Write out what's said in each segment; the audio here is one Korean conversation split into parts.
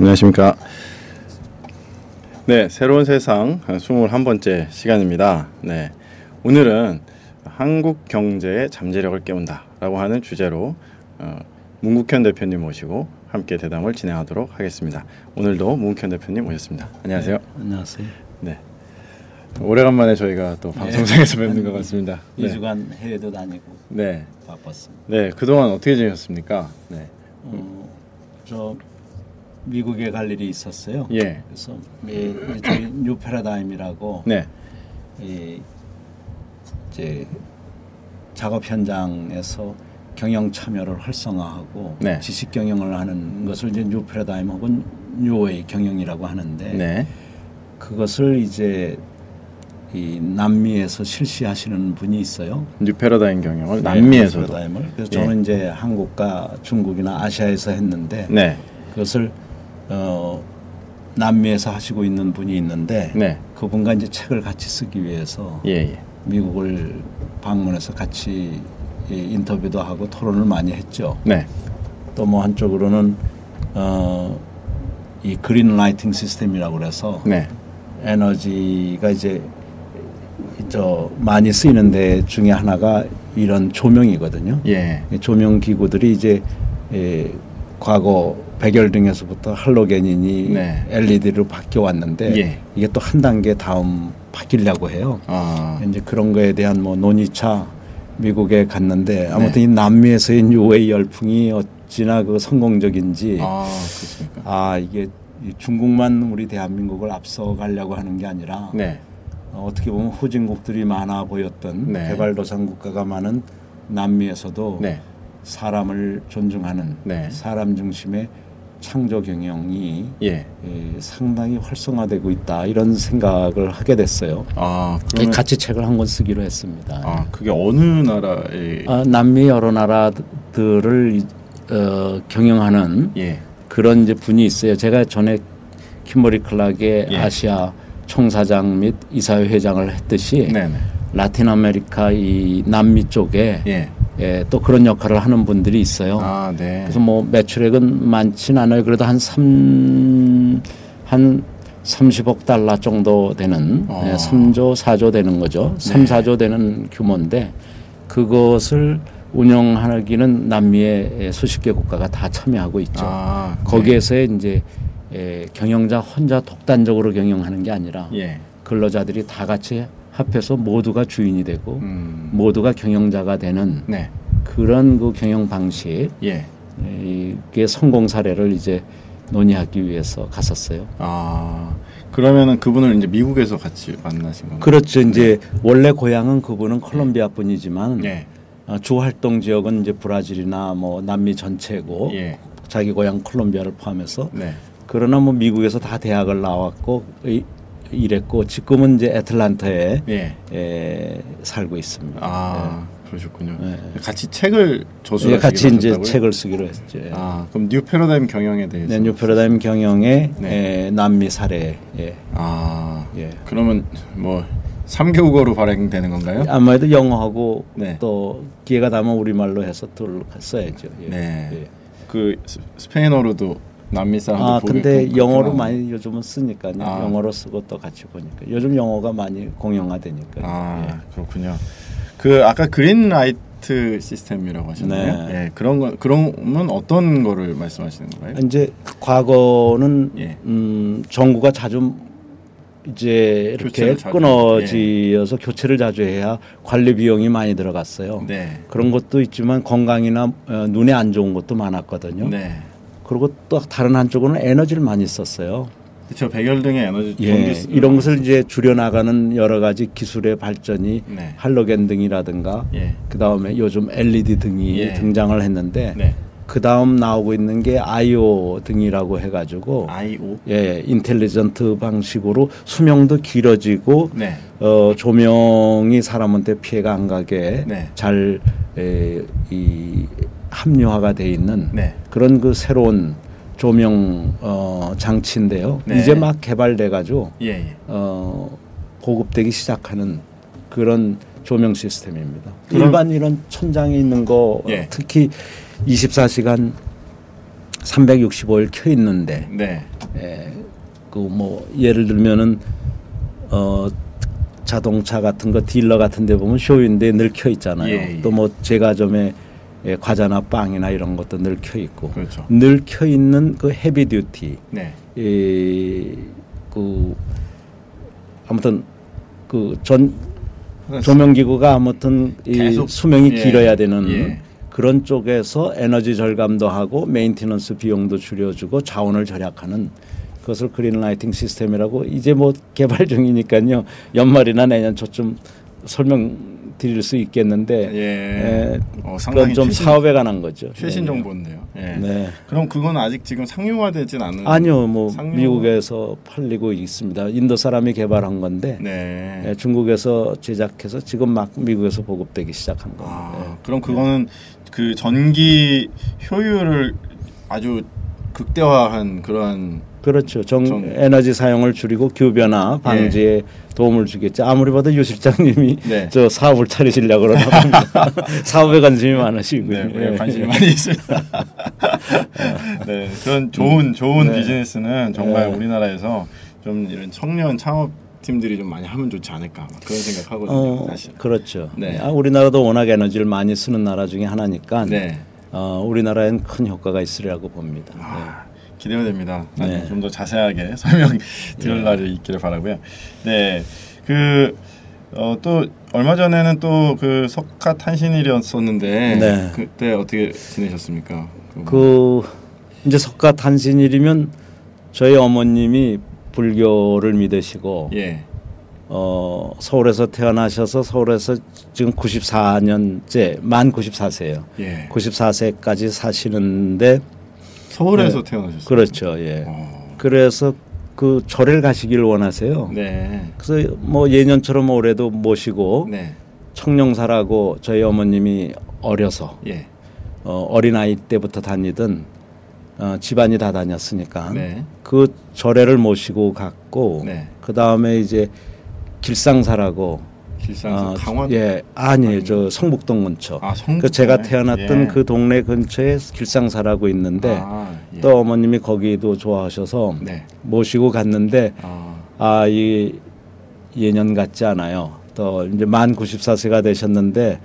안녕하십니까. 네, 새로운 세상 21번째 시간입니다. 네, 오늘은 한국 경제의 잠재력을 깨운다 라고 하는 주제로 문국현 대표님 모시고 함께 대담을 진행하도록 하겠습니다. 오늘도 문국현 대표님 모셨습니다. 안녕하세요. 네, 안녕하세요. 네, 오래간만에 저희가 또 방송상에서 뵙는 것 같습니다. 2주간 해외도 다니고 네, 바빴습니다. 네, 그동안 어떻게 지내셨습니까? 네, 저 미국에 갈 일이 있었어요. 예. 그래서 저희 뉴 패러다임이라고 네, 이제 작업 현장에서 경영 참여를 활성화하고 네. 지식 경영을 하는 것을 이제 뉴 패러다임 혹은 뉴웨이 경영이라고 하는데 네, 그것을 이제 이 남미에서 실시하시는 분이 있어요. 뉴 패러다임 경영을 남미에서도. 패러다임을. 그래서 저는 이제 한국과 중국이나 아시아에서 했는데 네, 그것을 남미에서 하시고 있는 분이 있는데 네, 그분과 이제 책을 같이 쓰기 위해서 예. 미국을 방문해서 같이 인터뷰도 하고 토론을 많이 했죠. 네, 또 뭐 한쪽으로는 이 그린 라이팅 시스템이라고 그래서 네, 에너지가 이제 많이 쓰이는 데 중에 하나가 이런 조명이거든요. 예, 조명 기구들이 이제 과거 백열등에서부터 할로겐이니 네. LED로 바뀌어 왔는데 예. 이게 또 한 단계 다음 바뀌려고 해요. 이제 그런 거에 대한 뭐 논의차 미국에 갔는데 아무튼 네. 이 남미에서의 뉴웨이 열풍이 어찌나 그 성공적인지 그렇습니까? 이게 중국만 우리 대한민국을 앞서가려고 하는 게 아니라 네, 어떻게 보면 후진국들이 많아 보였던 네. 개발도상 국가가 많은 남미에서도 네, 사람을 존중하는 네. 사람 중심의 창조 경영이 예. 상당히 활성화되고 있다 이런 생각을 하게 됐어요. 그러면 같이 책을 한 권 쓰기로 했습니다. 그게 어느 나라의 남미 여러 나라들을 경영하는 예, 그런 이제 분이 있어요. 제가 전에 킴버리 클락의 예. 아시아 총사장 및 이사회 회장을 했듯이 네네, 라틴 아메리카 이 남미 쪽에 예, 또 그런 역할을 하는 분들이 있어요. 네, 그래서 뭐 매출액은 많진 않아요. 그래도 한 30억 달러 정도 되는 3조 4조 되는 거죠. 3, 4조 되는 규모인데 그것을 운영하기는 남미의 수십 개 국가가 다 참여하고 있죠. 거기에서의 이제 경영자 혼자 독단적으로 경영하는 게 아니라 예, 근로자들이 다 같이 합해서 모두가 주인이 되고 모두가 경영자가 되는 네, 그런 그 경영 방식 예, 이게 성공 사례를 이제 논의하기 위해서 갔었어요. 그러면은 그분을 이제 미국에서 같이 만나신 건가요? 그렇죠. 이제 원래 고향은 그분은 콜롬비아 분이지만 예, 주 활동 지역은 이제 브라질이나 뭐 남미 전체고 예, 자기 고향 콜롬비아를 포함해서 네, 그러나 뭐 미국에서 다 대학을 나왔고 일했고 지금은 이제 애틀란타에 살고 있습니다. 그러셨군요. 네. 같이 책을 저술하시기로 같이 이제 하셨다고요? 책을 쓰기로 했죠. 그럼 뉴 패러다임 경영에 대해서. 네, 뉴 패러다임 경영의 네. 남미 사례. 예. 그러면 뭐 3개국어로 발행되는 건가요? 아무래도 영어하고 네. 또 기회가 되면 우리말로 해서 써야죠. 네. 그 스페인어로도 남미 사람들 보기 근데 영어로 많이 요즘은 쓰니까요. 영어로 쓰고 또 같이 보니까 요즘 영어가 많이 공용화되니까. 그렇군요. 그 아까 그린 라이트 시스템이라고 하셨나요? 네. 예, 그러면 어떤 거를 말씀하시는 건가요? 이제 과거는 정부가 자주 이제 이렇게 끊어지어서 교체를 자주 해야 관리 비용이 많이 들어갔어요. 네. 그런 것도 있지만 건강이나 눈에 안 좋은 것도 많았거든요. 네. 그리고 또 다른 한쪽으로는 에너지를 많이 썼어요. 그렇죠. 백열등의 에너지 이런 것을 이제 줄여나가는 여러 가지 기술의 발전이 네. 할로겐 등이라든가 그 다음에 요즘 LED 등이 등장을 했는데 그 다음 나오고 있는 게 IO 등이라고 해가지고 IO? 인텔리전트 방식으로 수명도 길어지고 조명이 사람한테 피해가 안 가게 잘 합리화가 돼 있는 그런 그 새로운 조명 장치인데요. 이제 막 개발돼 가지고 보급되기 시작하는 그런 조명 시스템입니다. 일반 이런 천장에 있는 거 특히 24시간 365일 켜 있는데 그 뭐 예를 들면은 자동차 같은 거 딜러 같은 데 보면 쇼윈도에 늘 켜 있잖아요. 예, 예. 또 뭐 제과점에 과자나 빵이나 이런 것도 늘 켜 있고. 그렇죠. 늘 켜 있는 그 헤비 듀티. 네. 그 아무튼 그 조명 기구가 아무튼 이 수명이 길어야 되는 그런 쪽에서 에너지 절감도 하고 메인티넌스 비용도 줄여주고 자원을 절약하는 그것을 그린라이팅 시스템이라고 이제 뭐 개발 중이니까요. 연말이나 내년 초쯤 설명드릴 수 있겠는데 그건 좀 사업에 관한 거죠. 최신 정보인데요. 네. 그럼 그건 아직 지금 상용화되진 않은? 아니요, 뭐 미국에서 팔리고 있습니다. 인도 사람이 개발한 건데 중국에서 제작해서 지금 막 미국에서 보급되기 시작한 거예요. 그럼 그거는 그 전기 효율을 아주 극대화한 그런. 그렇죠. 에너지 사용을 줄이고 기후변화 방지에 도움을 주겠죠. 아무리 봐도 유 실장님이 저 사업을 차리시려고 그러나 봅니다. 사업에 관심이 많으시고요. 네, 관심이 많이 있습니다. 네, 그런 좋은 비즈니스는 정말 우리나라에서 좀 이런 청년 창업 팀들이 좀 많이 하면 좋지 않을까 그런 생각하거든요. 사실. 그렇죠. 우리나라도 워낙 에너지를 많이 쓰는 나라 중에 하나니까 우리나라엔 큰 효과가 있으리라고 봅니다. 기대가 됩니다. 좀 더 자세하게 설명 들을 날이 있기를 바라고요. 네, 또 얼마 전에는 또 그 석가 탄신일이었었는데 그때 어떻게 지내셨습니까? 이제 석가 탄신일이면 저희 어머님이 불교를 믿으시고 서울에서 태어나셔서 서울에서 지금 94년째 만 94세예요. 94세까지 사시는데 서울에서 태어나셨어요. 그렇죠. 그래서 그 절을 가시기를 원하세요. 그래서 뭐 예년처럼 올해도 모시고 청룡사라고 저희 어머님이 어려서 어린아이 때부터 다니던 집안이 다 다녔으니까 그 절에를 모시고 갔고 그 다음에 이제 길상사라고 강화도? 아니에요. 저 성북동 근처. 그 제가 태어났던 그 동네 근처에 길상사라고 있는데 또 어머님이 거기도 좋아하셔서 모시고 갔는데 이 예년 같지 않아요. 또 이제 만 94세가 되셨는데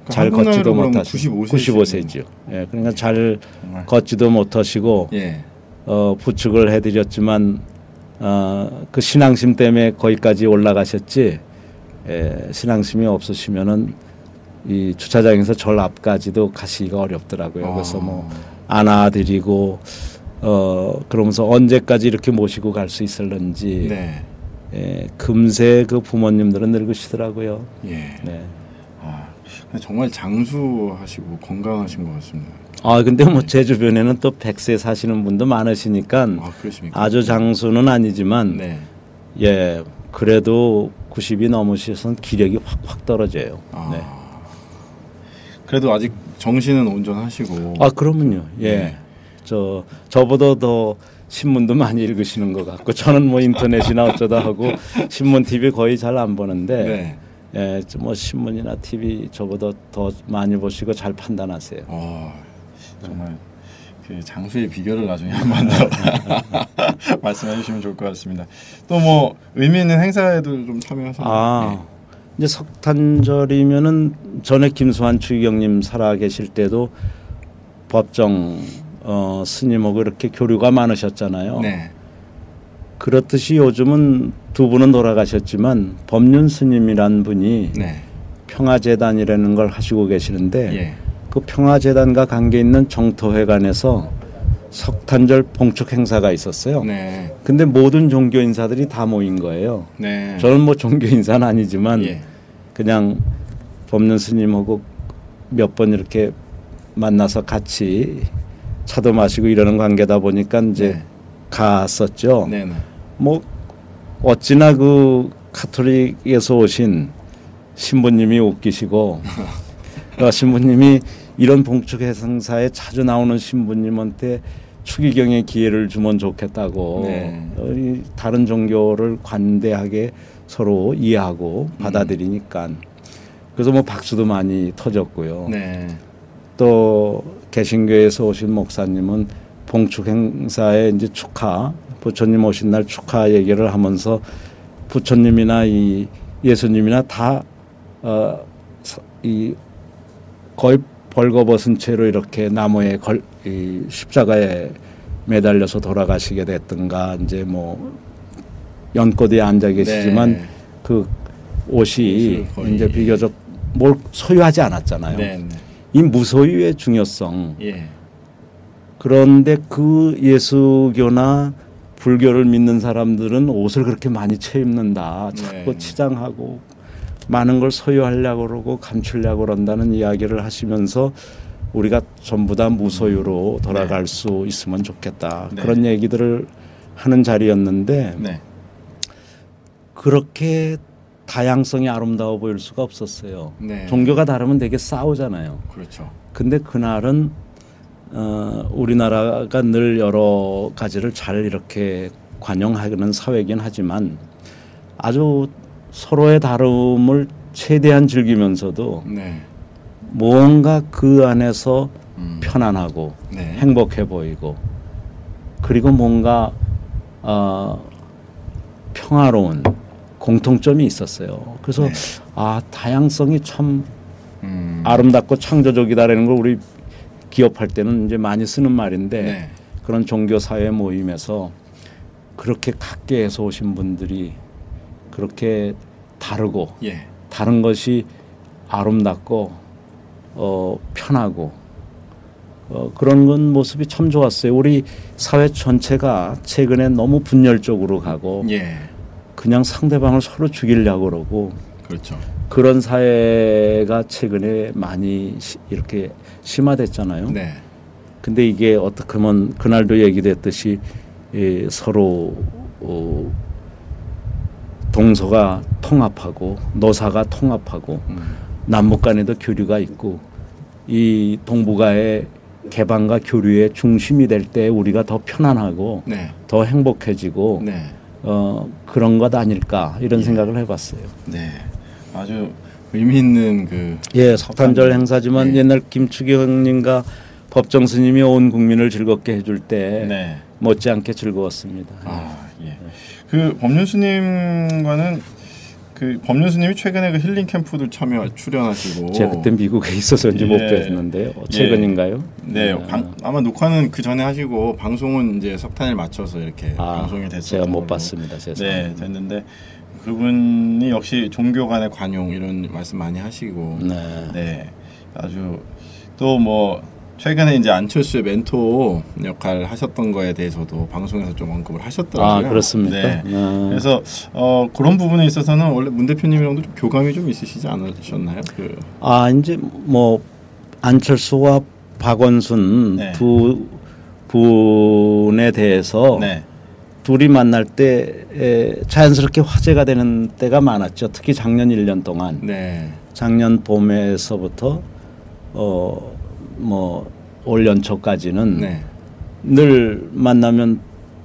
잘 걷지도 못하시고 95세죠. 그러니까 잘 걷지도 못하시고 부축을 해드렸지만 그 신앙심 때문에 거기까지 올라가셨지. 신앙심이 없으시면은 이 주차장에서 절 앞까지도 가시기가 어렵더라고요. 그래서 뭐 안아드리고 그러면서 언제까지 이렇게 모시고 갈 수 있을런지 금세 그 부모님들은 늙으시더라고요. 정말 장수하시고 건강하신 것 같습니다. 근데 뭐 제 주변에는 또 100세 사시는 분도 많으시니까 아주 장수는 아니지만 그래도 90이 넘으셔서는 기력이 확 떨어져요. 그래도 아직 정신은 온전하시고. 그러면요. 저보다 더 신문도 많이 읽으시는 것 같고 저는 뭐 인터넷이나 어쩌다 하고 신문, TV 거의 잘 안 보는데 뭐 신문이나 TV 저보다 더 많이 보시고 잘 판단하세요. 정말 그 장수의 비결을 나중에 한번 더 말씀해 주시면 좋을 것 같습니다. 또 뭐 의미 있는 행사에도 좀 참여하셨나요? 이제 석탄절이면은 전에 김수환 추기경님 살아 계실 때도 법정 스님하고 이렇게 교류가 많으셨잖아요. 그렇듯이 요즘은 두 분은 돌아가셨지만 법륜 스님이란 분이 평화재단이라는 걸 하시고 계시는데 그 평화재단과 관계 있는 정토회관에서 석탄절 봉축 행사가 있었어요. 근데 모든 종교 인사들이 다 모인 거예요. 저는 뭐 종교 인사는 아니지만 그냥 법륜 스님하고 몇 번 이렇게 만나서 같이 차도 마시고 이러는 관계다 보니까 이제 갔었죠. 뭐 어찌나 그 카톨릭에서 오신 신부님이 웃기시고 신부님이 이런 봉축 행사에 자주 나오는 신부님한테 추기경의 기회를 주면 좋겠다고 다른 종교를 관대하게 서로 이해하고 받아들이니까 그래서 뭐 박수도 많이 터졌고요. 또 개신교에서 오신 목사님은 봉축 행사에 이제 축하 부처님 오신 날 축하 얘기를 하면서 부처님이나 이 예수님이나 다 이 거의 벌거벗은 채로 이렇게 나무에 이 십자가에 매달려서 돌아가시게 됐던가 이제 뭐 연꽃에 앉아 계시지만 네. 그 옷이 이제 비교적 뭘 소유하지 않았잖아요. 네. 이 무소유의 중요성. 예. 그런데 그 예수교나 불교를 믿는 사람들은 옷을 그렇게 많이 채입는다. 자꾸 네. 치장하고 많은 걸 소유하려고 그러고 감추려고 그런다는 이야기를 하시면서 우리가 전부 다 무소유로 돌아갈 네. 수 있으면 좋겠다. 네. 그런 얘기들을 하는 자리였는데 네. 그렇게 다양성이 아름다워 보일 수가 없었어요. 네. 종교가 다르면 되게 싸우잖아요. 그렇죠. 근데 그날은 우리나라가 늘 여러 가지를 잘 이렇게 관용하는 사회이긴 하지만 아주 서로의 다름을 최대한 즐기면서도 네. 뭔가 그 안에서 편안하고 네. 행복해 보이고 그리고 뭔가 평화로운 공통점이 있었어요. 그래서 네. 다양성이 참 아름답고 창조적이다라는 걸 우리 기업할 때는 이제 많이 쓰는 말인데 네. 그런 종교 사회 모임에서 그렇게 각계에서 오신 분들이 그렇게 다르고 예. 다른 것이 아름답고 편하고 그런 건 모습이 참 좋았어요. 우리 사회 전체가 최근에 너무 분열적으로 가고 예. 그냥 상대방을 서로 죽이려고 그러고 그렇죠. 그런 사회가 최근에 많이 이렇게 심화됐잖아요. 네. 근데 이게 어떻게 하면 그날도 얘기됐듯이 서로 동서가 통합하고 노사가 통합하고 남북 간에도 교류가 있고 이 동북아의 개방과 교류의 중심이 될 때 우리가 더 편안하고 네. 더 행복해지고 네. 그런 것 아닐까 이런 예. 생각을 해봤어요. 네, 아주 의미 있는 석탄절 행사지만 네. 옛날 김추기 형님과 법정 스님이 온 국민을 즐겁게 해줄 때 네. 못지않게 즐거웠습니다. 예. 그 법륜 스님과는 그 법륜 스님이 최근에 그 힐링 캠프도 출연하시고 제가 그때 미국에 있어서인지 못 뵀는데요. 최근인가요? 네, 아마 녹화는 그 전에 하시고 방송은 이제 석탄을 맞춰서 이렇게 방송이 됐었던 제가 못 봤습니다. 네, 됐는데 그분이 역시 종교 간의 관용 이런 말씀 많이 하시고 네, 아주 또 뭐 최근에 이제 안철수의 멘토 역할 하셨던 거에 대해서도 방송에서 좀 언급을 하셨더라고요. 그렇습니까? 네. 그래서 그런 부분에 있어서는 원래 문 대표님이랑도 좀 교감이 좀 있으시지 않으셨나요? 이제 뭐 안철수와 박원순 네. 두 분에 대해서 네. 둘이 만날 때 자연스럽게 화제가 되는 때가 많았죠. 특히 작년 1년 동안. 네. 작년 봄에서부터 올 연초까지는 네. 늘 만나면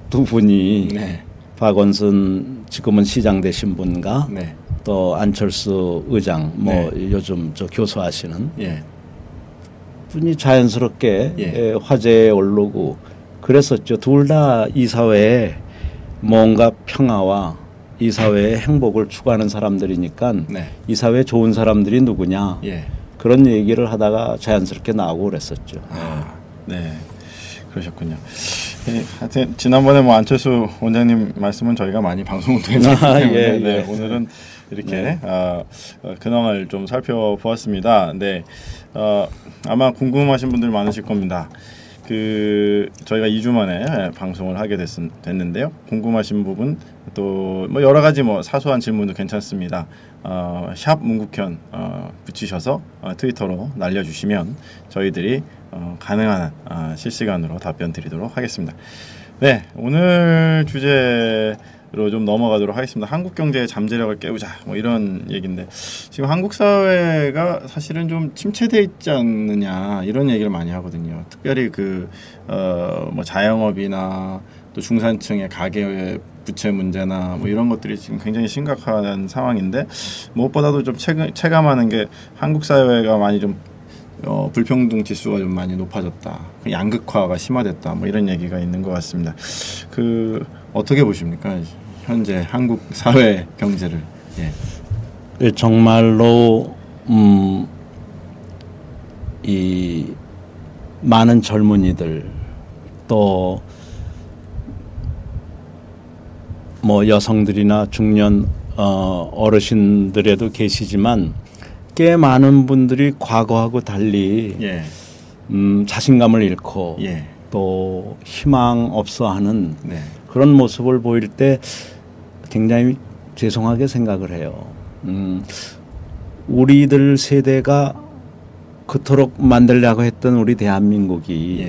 두 분이 네. 박원순 지금은 시장 되신 분과 네. 또 안철수 의장 네. 요즘 교수하시는 예. 분이 자연스럽게 화제에 오르고 그랬었죠. 둘 다 이 사회에 뭔가 평화와 이 사회의 행복을 추구하는 사람들이니까 네. 이 사회에 좋은 사람들이 누구냐 그런 얘기를 하다가 자연스럽게 나오고 그랬었죠. 네, 그러셨군요. 하여튼 지난번에 뭐 안철수 원장님 말씀은 저희가 많이 방송을 통해서 네, 오늘은 이렇게 근황을 좀 살펴보았습니다. 네, 아마 궁금하신 분들 많으실 겁니다. 저희가 2주 만에 방송을 하게 됐는데요. 궁금하신 부분 또 뭐 여러 가지 뭐 사소한 질문도 괜찮습니다. 샵 문국현 붙이셔서 트위터로 날려주시면 저희들이 가능한 한 실시간으로 답변 드리도록 하겠습니다. 네, 오늘 주제로 좀 넘어가도록 하겠습니다. 한국 경제의 잠재력을 깨우자 뭐 이런 얘기인데 지금 한국 사회가 사실은 좀 침체돼 있지 않느냐 이런 얘기를 많이 하거든요. 특별히 뭐 자영업이나 또 중산층의 가계 부채 문제나 뭐 이런 것들이 지금 굉장히 심각한 상황인데 무엇보다도 좀 체감하는 게 한국 사회가 많이 좀 불평등 지수가 좀 많이 높아졌다. 양극화가 심화됐다. 뭐 이런 얘기가 있는 것 같습니다. 어떻게 보십니까? 현재 한국 사회 경제를. 예. 정말로 이 많은 젊은이들 또 뭐 여성들이나 중년 어르신들에도 계시지만 꽤 많은 분들이 과거하고 달리 예. 자신감을 잃고 예. 또 희망 없어하는 네. 그런 모습을 보일 때 굉장히 죄송하게 생각을 해요. 우리들 세대가 그토록 만들려고 했던 우리 대한민국이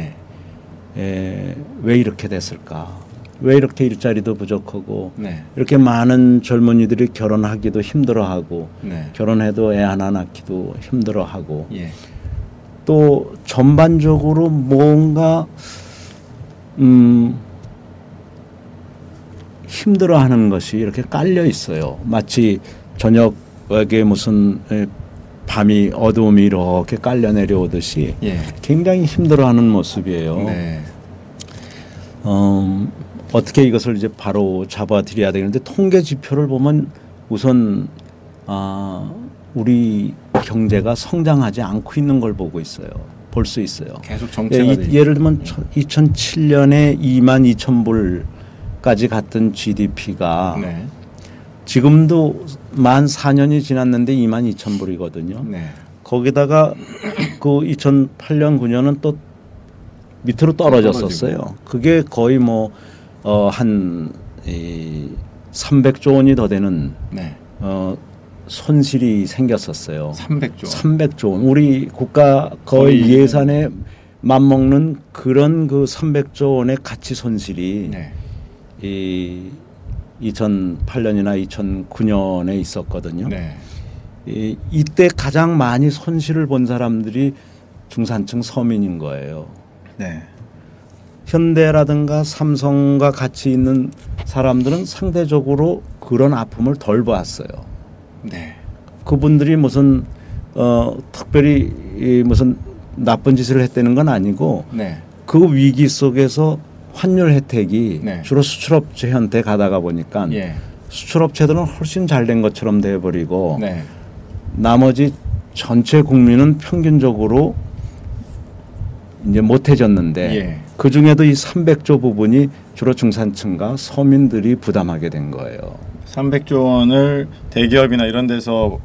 왜 이렇게 됐을까? 왜 이렇게 일자리도 부족하고 네. 이렇게 많은 젊은이들이 결혼하기도 힘들어하고 네. 결혼해도 애 하나 낳기도 힘들어하고 예. 또 전반적으로 뭔가 힘들어하는 것이 이렇게 깔려 있어요. 마치 저녁에 무슨 밤이 어두움이 이렇게 깔려 내려오듯이 예. 굉장히 힘들어하는 모습이에요. 네. 어떻게 이것을 이제 바로 잡아드려야 되는데 통계 지표를 보면 우선 우리 경제가 성장하지 않고 있는 걸 보고 있어요. 볼 수 있어요. 계속 정체가 예를 들면 2007년에 22,000불까지 갔던 GDP가 네. 지금도 만 4년이 지났는데 22,000불이거든요. 네. 거기다가 그 2008년 9년은 또 밑으로 떨어졌었어요. 그게 거의 뭐 한 300조 원이 더 되는 네. 손실이 생겼었어요. 300조. 300조 원. 우리 국가 거의 예산에 맞먹는 그런 그 300조 원의 가치 손실이 네. 이 2008년이나 2009년에 있었거든요. 네. 이때 가장 많이 손실을 본 사람들이 중산층 서민인 거예요. 네. 현대라든가 삼성과 같이 있는 사람들은 상대적으로 그런 아픔을 덜 봤어요. 네. 그분들이 무슨 특별히 무슨 나쁜 짓을 했다는 건 아니고 네. 그 위기 속에서 환율 혜택이 네. 주로 수출업체한테 가다가 보니까 예. 수출업체들은 훨씬 잘 된 것처럼 돼버리고 네. 나머지 전체 국민은 평균적으로 이제 못해졌는데 예. 그 중에도 이 300조 부분이 주로 중산층과 서민들이 부담하게 된 거예요. 300조 원을 대기업이나 이런 데서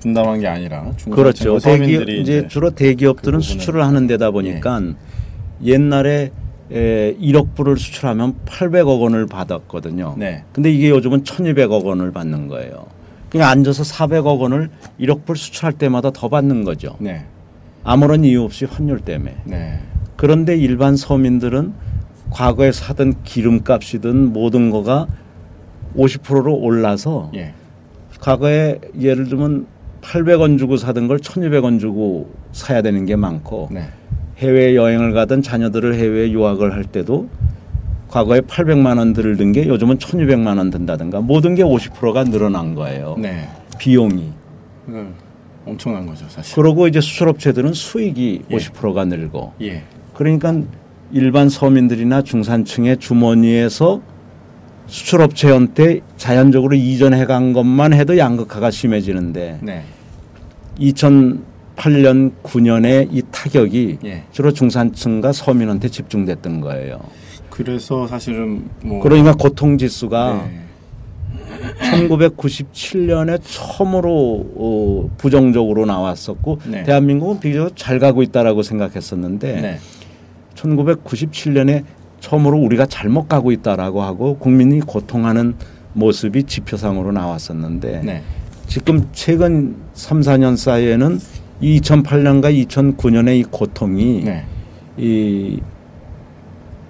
분담한 게 아니라 그렇죠. 서민들이 이제 주로 대기업들은 그 수출을 하는 데다 보니까 옛날에 1억 불을 수출하면 800억 원을 받았거든요. 네. 근데 이게 요즘은 1,200억 원을 받는 거예요. 그냥 앉아서 400억 원을 1억 불 수출할 때마다 더 받는 거죠. 네. 아무런 이유 없이 환율 때문에. 네. 그런데 일반 서민들은 과거에 사던 기름값이든 모든 거가 50%로 올라서 예. 과거에 예를 들면 800원 주고 사던 걸 1,200원 주고 사야 되는 게 많고 네. 해외 여행을 가던 자녀들을 해외 유학을 할 때도 과거에 800만 원 들던 게 요즘은 1,200만 원 든다든가 모든 게 50%가 늘어난 거예요. 네. 비용이. 엄청난 거죠, 사실. 그러고 이제 수출업체들은 수익이 예. 50%가 늘고. 예. 그러니까 일반 서민들이나 중산층의 주머니에서 수출업체한테 자연적으로 이전해 간 것만 해도 양극화가 심해지는데 네. 2008년 9년에 이 타격이 예. 주로 중산층과 서민한테 집중됐던 거예요. 그래서 사실은 뭐 그러니까 고통지수가 네. 1997년에 처음으로 부정적으로 나왔었고 네. 대한민국은 비교적 잘 가고 있다라고 생각했었는데 네. 1997년에 처음으로 우리가 잘못 가고 있다라고 하고 국민이 고통하는 모습이 지표상으로 나왔었는데 네. 지금 최근 3, 4년 사이에는 2008년과 2009년의 이 고통이 네.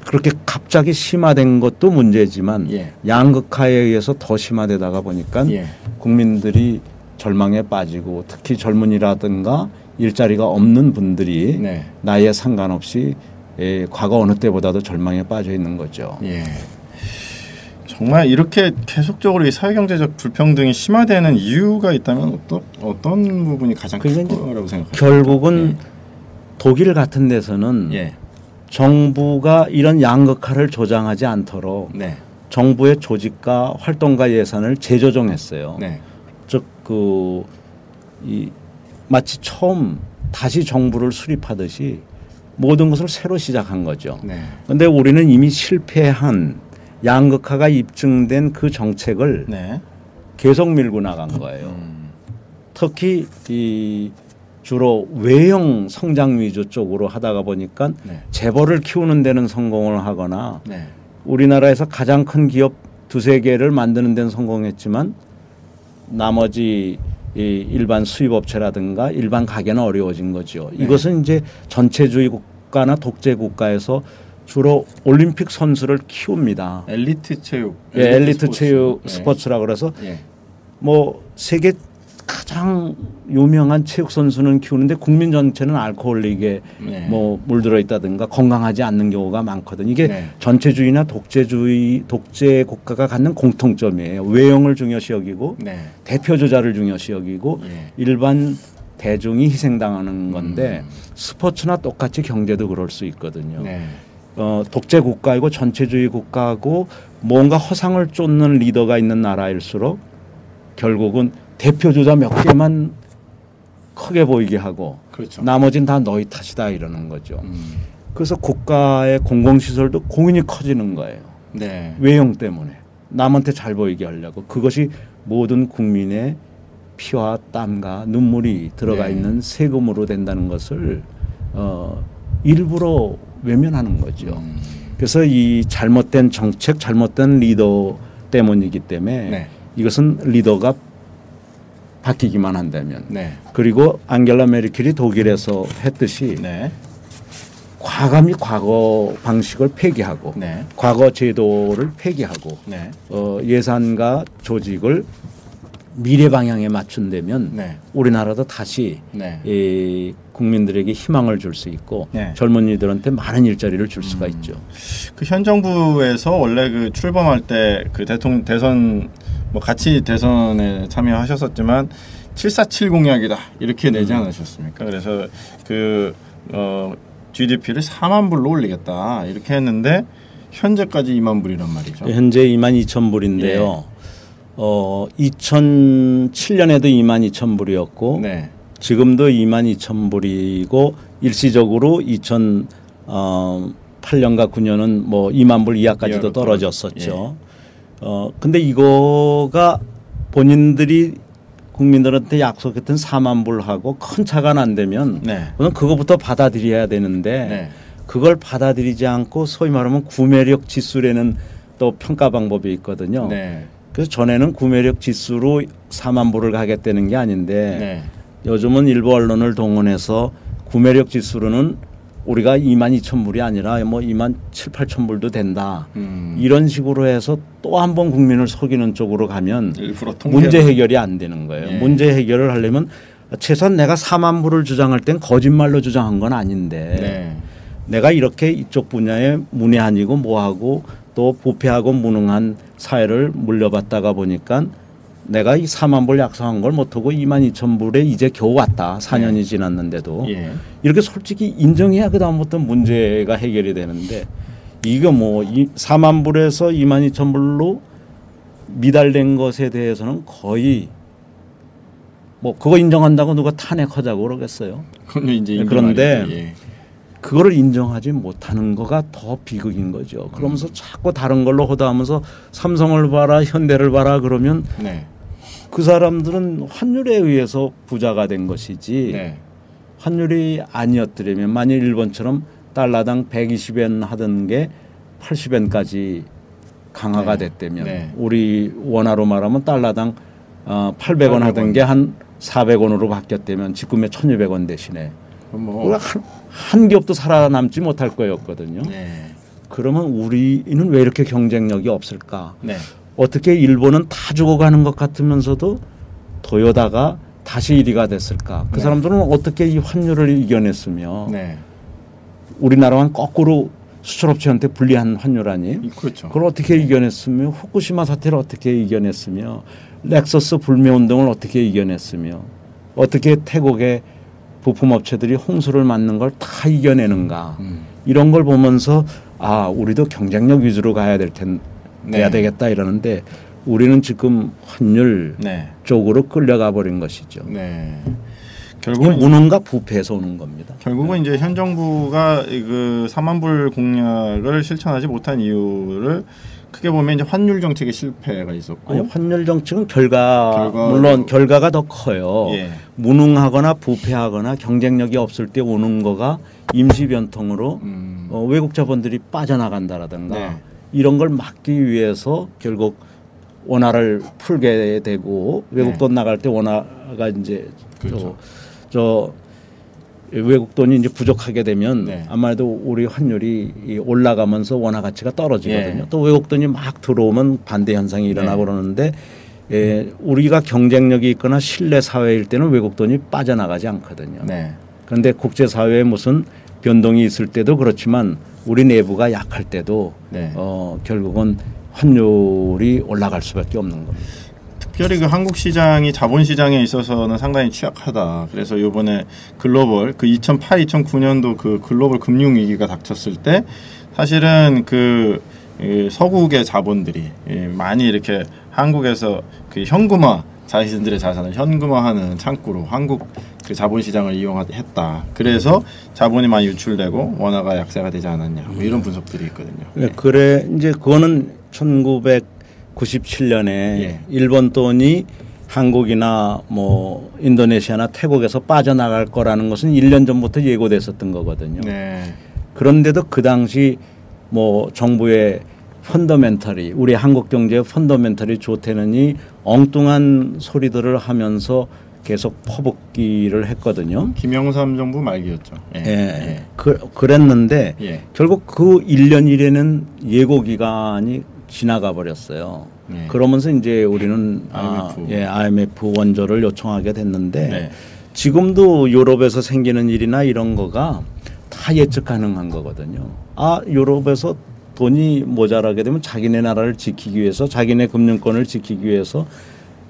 그렇게 갑자기 심화된 것도 문제지만 예. 양극화에 의해서 더 심화되다가 보니까 예. 국민들이 절망에 빠지고 특히 젊은이라든가 일자리가 없는 분들이 네. 나이에 상관없이 과거 어느 때보다도 절망에 빠져 있는 거죠. 예. 정말 이렇게 계속적으로 이 사회경제적 불평등이 심화되는 이유가 있다면 어떤 부분이 가장 큰 거라고 생각하세요? 결국은 예. 독일 같은 데서는 예. 정부가 이런 양극화를 조장하지 않도록 네. 정부의 조직과 활동가 예산을 재조정했어요. 네. 즉 마치 처음 다시 정부를 수립하듯이 모든 것을 새로 시작한 거죠. 그런데 네. 우리는 이미 실패한 양극화가 입증된 그 정책을 네. 계속 밀고 나간 거예요. 특히 주로 외형 성장 위주 쪽으로 하다가 보니까 네. 재벌을 키우는 데는 성공을 하거나 네. 우리나라에서 가장 큰 기업 두세 개를 만드는 데는 성공했지만 나머지 일반 수입업체라든가 일반 가게는 어려워진 거죠. 네. 이것은 이제 전체주의 국가나 독재 국가에서 주로 올림픽 선수를 키웁니다. 엘리트 체육. 엘리트 체육 네. 스포츠라 그래서 네. 뭐 세계 가장 유명한 체육 선수는 키우는데 국민 전체는 알코올릭에 네. 뭐 물들어 있다든가 건강하지 않는 경우가 많거든. 이게 네. 전체주의나 독재 국가가 갖는 공통점이에요. 외형을 중요시 여기고 네. 대표 주자를 중요시 여기고 예. 일반 대중이 희생당하는 건데 스포츠나 똑같이 경제도 그럴 수 있거든요. 네. 독재 국가이고 전체주의 국가고 뭔가 허상을 쫓는 리더가 있는 나라일수록 결국은 대표 주자 몇 개만 크게 보이게 하고 그렇죠. 나머지는 다 너희 탓이다 이러는 거죠. 그래서 국가의 공공시설도 공인이 커지는 거예요. 네. 외형 때문에 남한테 잘 보이게 하려고. 그것이 모든 국민의 피와 땀과 눈물이 들어가 네. 있는 세금으로 된다는 것을 일부러 외면하는 거죠. 그래서 이 잘못된 정책, 잘못된 리더 때문이기 때문에 네. 이것은 리더가 바뀌기만 한다면 네. 그리고 앙겔라 메르켈이 독일에서 했듯이 네. 과감히 과거 방식을 폐기하고 네. 과거 제도를 폐기하고 네. 예산과 조직을 미래 방향에 맞춘다면 네. 우리나라도 다시 네. 이 국민들에게 희망을 줄 수 있고 네. 젊은이들한테 많은 일자리를 줄 수가 있죠. 그 현 정부에서 원래 그 출범할 때 그 대통령 대선 뭐 같이 대선에 참여하셨었지만 747 공약이다 이렇게 내지 않으셨습니까? 그래서 그 GDP를 4만 불로 올리겠다 이렇게 했는데 현재까지 2만 불이란 말이죠. 현재 22,000불인데요. 2007년에도 22,000불이었고 네. 지금도 22,000불이고 일시적으로 2008년과 9년은 뭐 2만 불 이하까지도 떨어졌었죠. 근데 이거가 본인들이 국민들한테 약속했던 4만 불하고 큰 차가 난다면 네. 그건 그거부터 받아들여야 되는데 네. 그걸 받아들이지 않고 소위 말하면 구매력 지수라는 또 평가 방법이 있거든요. 네. 그래서 전에는 구매력 지수로 4만 불을 가겠다는 게 아닌데 네. 요즘은 일부 언론을 동원해서 구매력 지수로는 우리가 22,000불이 아니라 뭐 27,000불도 된다. 이런 식으로 해서 또 한 번 국민을 속이는 쪽으로 가면 일부러 문제 해결이 안 되는 거예요. 예. 문제 해결을 하려면 최소한 내가 4만 불을 주장할 땐 거짓말로 주장한 건 아닌데 네. 내가 이렇게 이쪽 분야에 문외한이고 뭐하고 또 부패하고 무능한 사회를 물려받다가 보니까 내가 이 4만 불 약속한 걸 못하고 22,000불에 이제 겨우 왔다. 4년이 지났는데도. 예. 이렇게 솔직히 인정해야 그다음부터 문제가 해결이 되는데 이거 뭐 4만 불에서 22,000불로 미달된 것에 대해서는 거의 뭐 그거 인정한다고 누가 탄핵하자고 그러겠어요. 이제 그런데 예. 그거를 인정하지 못하는 거가 더 비극인 거죠. 그러면서 자꾸 다른 걸로 호도하면서 삼성을 봐라 현대를 봐라 그러면 네. 그 사람들은 환율에 의해서 부자가 된 것이지 네. 환율이 아니었더라면 만일 일본처럼 달러당 120엔 하던 게 80엔까지 강화가 네. 됐다면 네. 우리 원화로 말하면 달러당 800원 하던 게 한 400원으로 바뀌었다면 지금의 1,200원 대신에 뭐. 한 기업도 살아남지 못할 거였거든요. 네. 그러면 우리는 왜 이렇게 경쟁력이 없을까? 네. 어떻게 일본은 다 죽어가는 것 같으면서도 도요다가 다시 1위가 됐을까? 그 네. 사람들은 어떻게 이 환율을 이겨냈으며 네. 우리나라만 거꾸로 수출업체한테 불리한 환율 아니에요? 그렇죠. 그걸 어떻게 이겨냈으며 후쿠시마 사태를 어떻게 이겨냈으며 렉서스 불매운동을 어떻게 이겨냈으며 어떻게 태국의 부품업체들이 홍수를 맞는 걸 다 이겨내는가 이런 걸 보면서 아 우리도 경쟁력 위주로 가야 될 텐데 돼야 네. 되겠다 이러는데 우리는 지금 환율 네. 쪽으로 끌려가 버린 것이죠. 네. 이게 결국은 무능과 부패에서 오는 겁니다. 결국은 이제 현 정부가 그 4만 불 공약을 실천하지 못한 이유를 크게 보면 이제 환율 정책의 실패가 있었고 아니, 환율 정책은 물론 결과가 더 커요. 예. 무능하거나 부패하거나 경쟁력이 없을 때 오는 거가 임시 변통으로 외국 자본들이 빠져나간다라든가 네. 이런 걸 막기 위해서 결국 원화를 풀게 되고 외국 네. 돈 나갈 때 원화가 이제 그렇죠. 저 외국 돈이 이제 부족하게 되면 네. 아마도 우리 환율이 올라가면서 원화 가치가 떨어지거든요. 예. 또 외국 돈이 막 들어오면 반대 현상이 일어나고 네. 그러는데 우리가 경쟁력이 있거나 신뢰 사회일 때는 외국 돈이 빠져나가지 않거든요. 네. 그런데 국제 사회에 무슨 변동이 있을 때도 그렇지만 우리 내부가 약할 때도 네. 결국은 환율이 올라갈 수밖에 없는 겁니다. 특별히 그 한국 시장이 자본 시장에 있어서는 상당히 취약하다. 그래서 이번에 글로벌 그 2008, 2009년도 그 글로벌 금융 위기가 닥쳤을 때 사실은 그 서구의 자본들이 많이 이렇게 한국에서 그 현금화 자신들의 자산을 현금화하는 창구로 한국 그 자본 시장을 이용했다. 그래서 자본이 많이 유출되고 원화가 약세가 되지 않았냐. 뭐 이런 분석들이 있거든요. 네. 그래 이제 그거는 1997년에 예. 일본 돈이 한국이나 뭐 인도네시아나 태국에서 빠져나갈 거라는 것은 1년 전부터 예고됐었던 거거든요. 네. 그런데도 그 당시 뭐 정부의 펀더멘털이 우리 한국 경제의 펀더멘털이 좋다느니 엉뚱한 소리들을 하면서 계속 퍼붓기를 했거든요. 김영삼 정부 말기였죠. 예. 예. 그랬는데 예. 결국 그 1년 이래는 예고 기간이 지나가 버렸어요. 예. 그러면서 이제 우리는 IMF 원조를 요청하게 됐는데 네. 지금도 유럽에서 생기는 일이나 이런 거가 다 예측 가능한 거거든요. 유럽에서 돈이 모자라게 되면 자기네 나라를 지키기 위해서 자기네 금융권을 지키기 위해서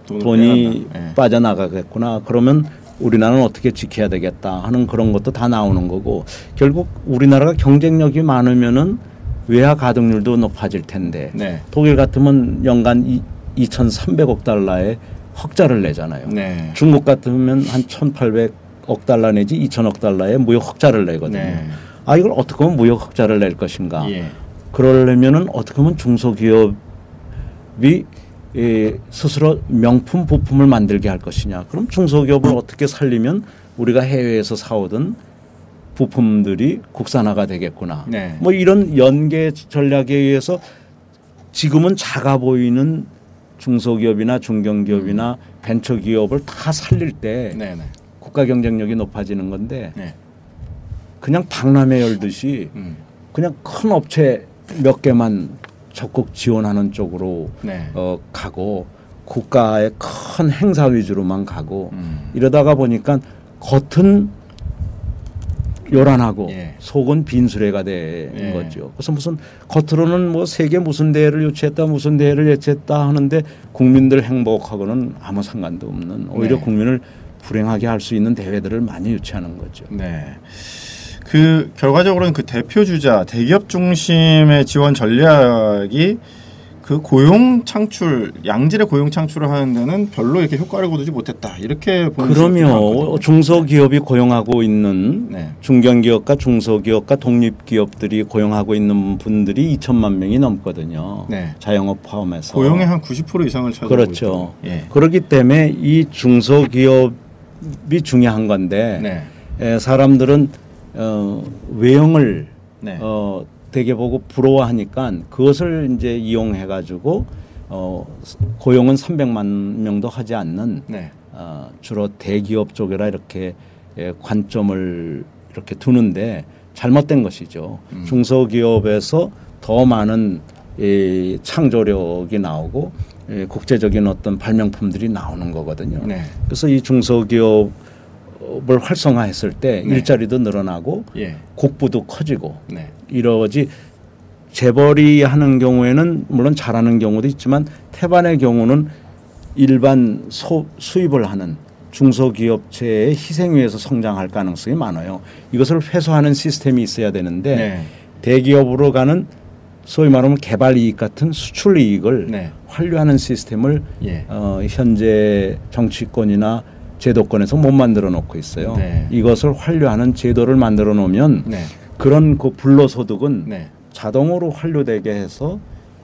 돈이 빠져나가겠구나. 그러면 우리나라는 어떻게 지켜야 되겠다 하는 그런 것도 다 나오는 거고 결국 우리나라가 경쟁력이 많으면은 외화 가동률도 높아질 텐데 네. 독일 같으면 연간 2,300억 달러의 흑자를 내잖아요. 네. 중국 같으면 한 1,800억 달러 내지 2,000억 달러의 무역 흑자를 내거든요. 네. 이걸 어떻게 하면 무역 흑자를 낼 것인가. 예. 그러려면은 어떻게 하면 중소기업이 스스로 명품 부품을 만들게 할 것이냐. 그럼 중소기업을 어떻게 살리면 우리가 해외에서 사오던 부품들이 국산화가 되겠구나. 네. 뭐 이런 연계 전략에 의해서 지금은 작아 보이는 중소기업이나 중견기업이나 벤처기업을 다 살릴 때 네네. 국가 경쟁력이 높아지는 건데 네. 그냥 박람회 열듯이 그냥 큰 업체 몇 개만 적극 지원하는 쪽으로 네. 가고 국가의 큰 행사 위주로만 가고 이러다가 보니까 겉은 요란하고 예. 속은 빈수레가 된 예. 거죠. 그래서 무슨 겉으로는 뭐 세계 무슨 대회를 유치했다 무슨 대회를 유치했다 하는데 국민들 행복하고는 아무 상관도 없는 오히려 네. 국민을 불행하게 할 수 있는 대회들을 많이 유치하는 거죠. 네. 그 결과적으로는 그 대표 주자 대기업 중심의 지원 전략이 그 고용 창출 양질의 고용 창출을 하는 데는 별로 이렇게 효과를 거두지 못했다. 이렇게 보는 그러면 중소기업이 고용하고 있는 네. 중견기업과 중소기업과 독립기업들이 고용하고 있는 분들이 2천만 명이 넘거든요. 네. 자영업 포함해서. 고용의 한 90% 이상을 차지하고 그렇죠. 예. 그렇기 때문에 이 중소기업이 중요한 건데 네. 사람들은 외형을 네. 되게 보고 부러워하니까 그것을 이제 이용해 가지고 고용은 300만 명도 하지 않는 네. 주로 대기업 쪽이라 이렇게 관점을 이렇게 두는데 잘못된 것이죠. 중소기업에서 더 많은 창조력이 나오고 국제적인 어떤 발명품들이 나오는 거거든요. 네. 그래서 이 중소기업을 활성화했을 때 네. 일자리도 늘어나고 예. 국부도 커지고 네. 이러지 재벌이 하는 경우에는 물론 잘하는 경우도 있지만 태반의 경우는 일반 수입을 하는 중소기업체의 희생 위해서 성장할 가능성이 많아요. 이것을 회수하는 시스템이 있어야 되는데 네. 대기업으로 가는 소위 말하면 개발 이익 같은 수출 이익을 네. 환류하는 시스템을 예. 현재 정치권이나 제도권에서 못 만들어 놓고 있어요. 네. 이것을 환류하는 제도를 만들어 놓으면 네. 그런 그 불로소득은 네. 자동으로 환류되게 해서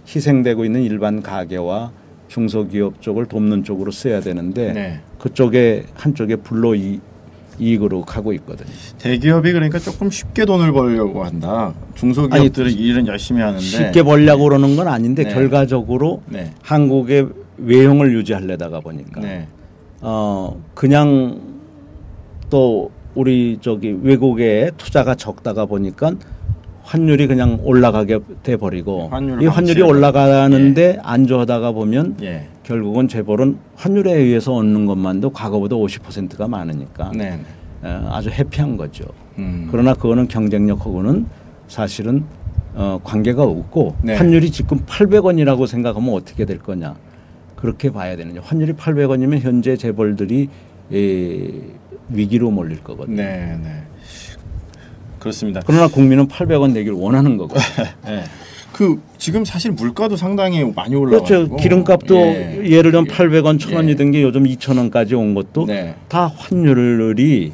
희생되고 있는 일반 가게와 중소기업 쪽을 돕는 쪽으로 써야 되는데 네. 그쪽에 한쪽에 불로 이익으로 가고 있거든요. 대기업이 그러니까 조금 쉽게 돈을 벌려고 한다. 중소기업들은 일은 열심히 하는데 쉽게 벌려고 그러는 건 아닌데 네. 결과적으로 네. 한국의 외형을 유지하려다가 보니까 네. 그냥 또 우리 저기 외국에 투자가 적다가 보니까 환율이 그냥 올라가게 돼 버리고 이 환율이 올라가는데 예. 안주하다가 보면 예. 결국은 재벌은 환율에 의해서 얻는 것만도 과거보다 50%가 많으니까 네. 아주 해피한 거죠. 그러나 그거는 경쟁력하고는 사실은 관계가 없고 네. 환율이 지금 800원이라고 생각하면 어떻게 될 거냐. 그렇게 봐야 되는데 환율이 800원이면 현재 재벌들이 위기로 몰릴 거거든요. 네, 네. 그렇습니다. 그러나 국민은 800원 내기를 원하는 거고. 네. 그 지금 사실 물가도 상당히 많이 올라가고 그렇죠. 기름값도 예를 들면 800원, 1,000원이던 게 요즘 2,000원까지 온 것도 네. 다 환율이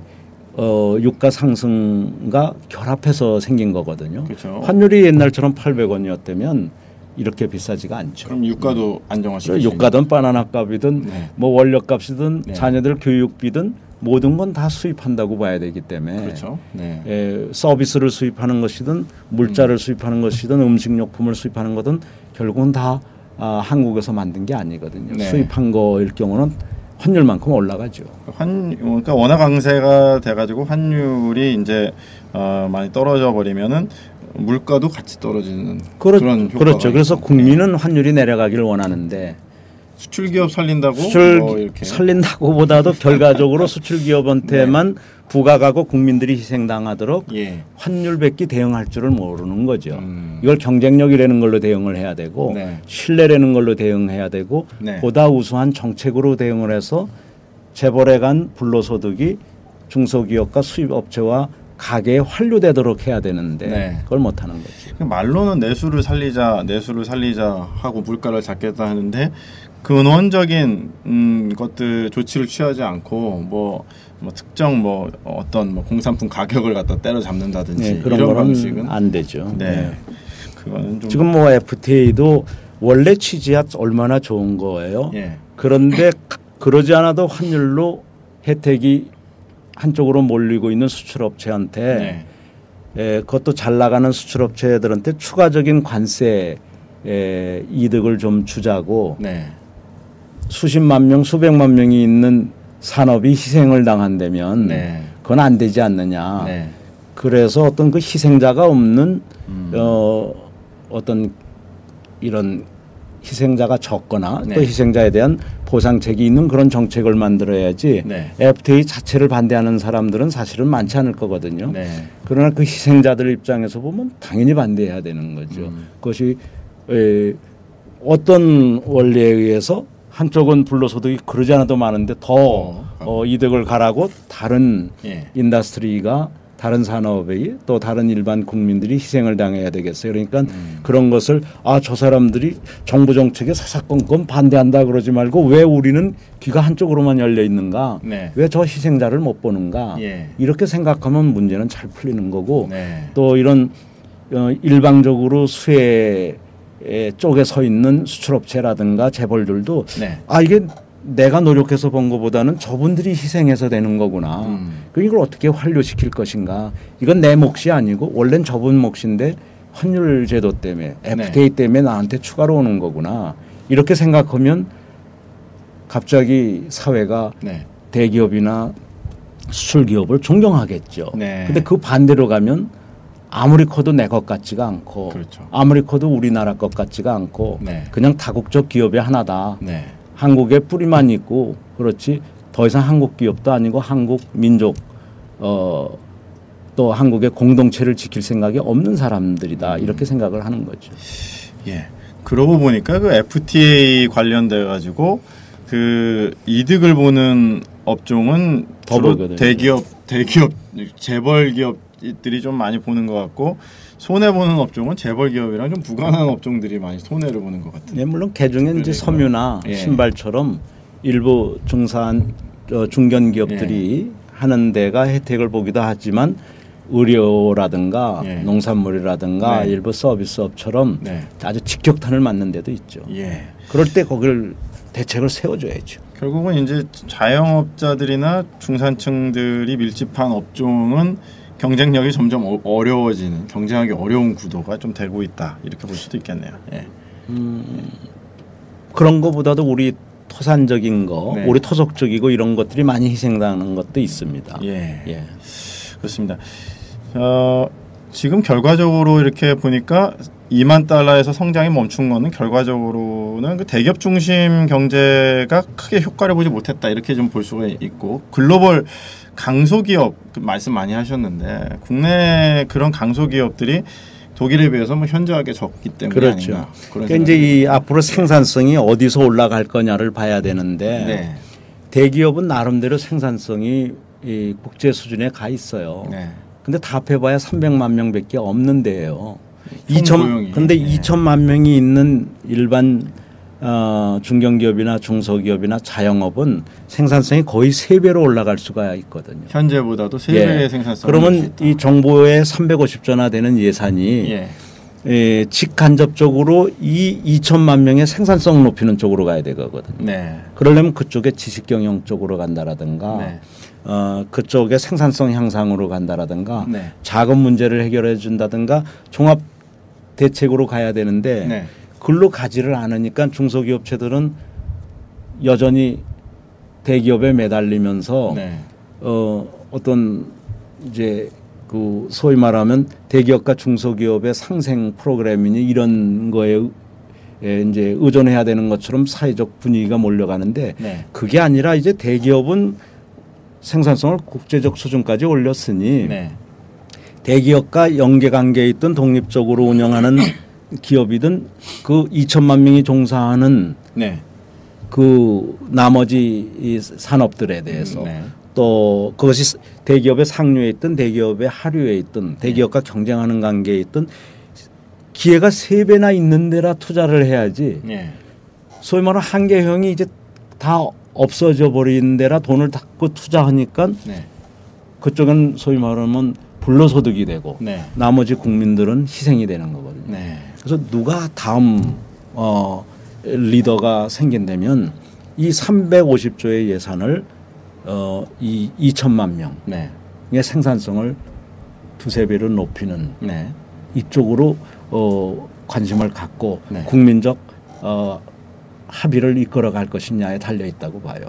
유가 상승과 결합해서 생긴 거거든요. 그렇죠. 환율이 옛날처럼 800원이었다면 이렇게 비싸지가 않죠. 그럼 유가도 안정화시키죠. 유가든 바나나 값이든 네. 뭐 원료값이든 네. 자녀들 교육비든 모든 건 다 수입한다고 봐야 되기 때문에 그렇죠. 네. 서비스를 수입하는 것이든 물자를 수입하는 것이든 음식료품을 수입하는 것은 결국은 다 한국에서 만든 게 아니거든요. 네. 수입한 거일 경우는 환율만큼 올라가죠. 그러니까 워낙 강세가 돼가지고 환율이 이제 많이 떨어져 버리면은 물가도 같이 떨어지는 그런 효과가 그렇죠. 그래서 있고. 국민은 환율이 내려가기를 원하는데 수출 기업 살린다고 이렇게 살린다고보다도 결과적으로 수출 기업한테만 부각하고 국민들이 희생당하도록 예. 환율밖에 대응할 줄을 모르는 거죠. 이걸 경쟁력이라는 걸로 대응을 해야 되고 네. 신뢰라는 걸로 대응해야 되고 네. 보다 우수한 정책으로 대응을 해서 재벌에 간 불로소득이 중소기업과 수입업체와 가게에 환류되도록 해야 되는데 네. 그걸 못하는 거죠. 말로는 내수를 살리자 하고 물가를 잡겠다 하는데 근원적인 것들 조치를 취하지 않고 뭐 특정 어떤 공산품 가격을 갖다 때려잡는다든지 그런 이런 거는 방식은 안 되죠. 네. 그거는 좀 지금 FTA도 원래 취지야 얼마나 좋은 거예요. 예. 그런데 그러지 않아도 환율로 혜택이 한쪽으로 몰리고 있는 수출업체한테 그것도 잘 나가는 수출업체들한테 추가적인 관세 이득을 좀 주자고 네. 수십만 명, 수백만 명이 있는 산업이 희생을 당한다면 그건 안 되지 않느냐. 네. 그래서 어떤 그 희생자가 없는 어떤 이런 희생자가 적거나 또 희생자에 대한 보상책이 있는 그런 정책을 만들어야지 FTA 자체를 반대하는 사람들은 사실은 많지 않을 거거든요. 그러나 그 희생자들 입장에서 보면 당연히 반대해야 되는 거죠. 그것이 어떤 원리에 의해서 한쪽은 불로소득이 그러지 않아도 많은데 더 이득을 가라고 다른 인더스트리가 다른 산업이 또 다른 일반 국민들이 희생을 당해야 되겠어요. 그러니까 그런 것을 저 사람들이 정부 정책에 사사건건 반대한다 그러지 말고 왜 우리는 귀가 한쪽으로만 열려 있는가? 왜 저 희생자를 못 보는가? 이렇게 생각하면 문제는 잘 풀리는 거고 또 이런 일방적으로 수혜 쪽에 서 있는 수출업체라든가 재벌들도 이게 내가 노력해서 번 것보다는 저분들이 희생해서 되는 거구나. 그럼 이걸 어떻게 환류시킬 것인가. 이건 내 몫이 아니고 원래는 저분 몫인데 환율 제도 때문에 FTA 때문에 나한테 추가로 오는 거구나. 이렇게 생각하면 갑자기 사회가 대기업이나 수출 기업을 존경하겠죠. 근데 그 반대로 가면 아무리 커도 내 것 같지가 않고 아무리 커도 우리나라 것 같지가 않고 그냥 다국적 기업의 하나다. 한국에 뿌리만 있고 그렇지 더 이상 한국 기업도 아니고 한국 민족 또 한국의 공동체를 지킬 생각이 없는 사람들이다 이렇게 생각을 하는 거죠. 예. 그러고 보니까 그 FTA 관련돼 가지고 그 이득을 보는 업종은 주로 대기업 재벌 기업들이 좀 많이 보는 것 같고 손해 보는 업종은 재벌 기업이랑 좀 무관한 업종들이 많이 손해를 보는 것 같은데. 예, 물론 개중에 이제 섬유나 예. 신발처럼 일부 중견 기업들이 예. 하는 데가 혜택을 보기도 하지만 의료라든가 예. 농산물이라든가 네. 일부 서비스업처럼 네. 아주 직격탄을 맞는 데도 있죠. 예. 그럴 때 거기를 대책을 세워줘야죠. 결국은 이제 자영업자들이나 중산층들이 밀집한 업종은 경쟁력이 점점 어려워지는, 경쟁하기 어려운 구도가 좀 되고 있다, 이렇게 볼 수도 있겠네요. 예. 그런 것보다도 우리 토산적인 거, 네. 우리 토속적이고 이런 것들이 많이 희생당하는 것도 있습니다. 예. 예. 그렇습니다. 지금 결과적으로 이렇게 보니까 2만 달러에서 성장이 멈춘 거는 결과적으로는 그 대기업 중심 경제가 크게 효과를 보지 못했다, 이렇게 좀 볼 수가 있고, 글로벌 강소기업 말씀 많이 하셨는데 국내 그런 강소기업들이 독일에 비해서 뭐 현저하게 적기 때문에 그렇죠. 아닌가. 그러니까 이제 이 앞으로 생산성이 어디서 올라갈 거냐를 봐야 되는데 네. 대기업은 나름대로 생산성이 이 국제 수준에 가 있어요. 네. 근데 다 합해봐야 300만 명밖에 없는 데예요. 고용이. 근데 네. 2천만 명이 있는 일반 중견기업이나 중소기업이나 자영업은 생산성이 거의 3배로 올라갈 수가 있거든요. 현재보다도 3배의 생산성. 그러면 이 정부의 350조나 되는 예산이 예. 직간접적으로 이 2천만 명의 생산성 높이는 쪽으로 가야 되거든요. 네. 그러려면 그쪽에 지식경영 쪽으로 간다라든가 네. 그쪽에 생산성 향상으로 간다라든가 네. 자금 문제를 해결해 준다든가 종합 대책으로 가야 되는데 네. 글로 가지를 않으니까 중소기업체들은 여전히 대기업에 매달리면서 네. 어떤 이제 그 소위 말하면 대기업과 중소기업의 상생 프로그램이니 이런 거에 이제 의존해야 되는 것처럼 사회적 분위기가 몰려가는데 네. 그게 아니라 이제 대기업은 생산성을 국제적 수준까지 올렸으니 네. 대기업과 연계관계에 있던 독립적으로 운영하는 기업이든 그 2천만 명이 종사하는 네. 그 나머지 이 산업들에 대해서 네. 또 그것이 대기업의 상류에 있든 대기업의 하류에 있든 대기업과 경쟁하는 관계에 있든 기회가 3배나 있는 데라 투자를 해야지 네. 소위 말하는 한계형이 이제 다 없어져 버린 데라 돈을 닫고 투자하니까 네. 그쪽은 소위 말하면 불로소득이 되고 네. 나머지 국민들은 희생이 되는 거거든요. 네. 그래서 누가 다음 리더가 생긴다면 이 350조의 예산을 이 2천만 명의 네. 생산성을 2~3배로 높이는 네. 이쪽으로 관심을 갖고 네. 국민적 합의를 이끌어갈 것이냐에 달려 있다고 봐요.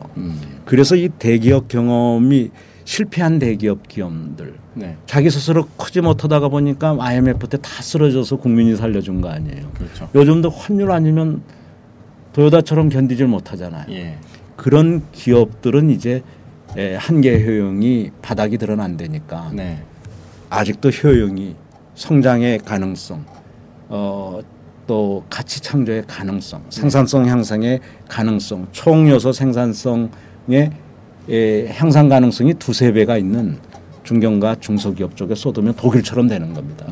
그래서 이 대기업 경험이 실패한 대기업 기업들 네. 자기 스스로 크지 못하다가 보니까 IMF 때 다 쓰러져서 국민이 살려준 거 아니에요. 그렇죠. 요즘도 환율 아니면 도요타처럼 견디질 못하잖아요. 예. 그런 기업들은 이제 한계 효용이 바닥이 드러난다니까 네. 아직도 효용이 성장의 가능성 또 가치 창조의 가능성 생산성 향상의 가능성 총 요소 생산성의 향상 가능성이 2~3배가 있는 중견과 중소기업 쪽에 쏟으면 독일처럼 되는 겁니다.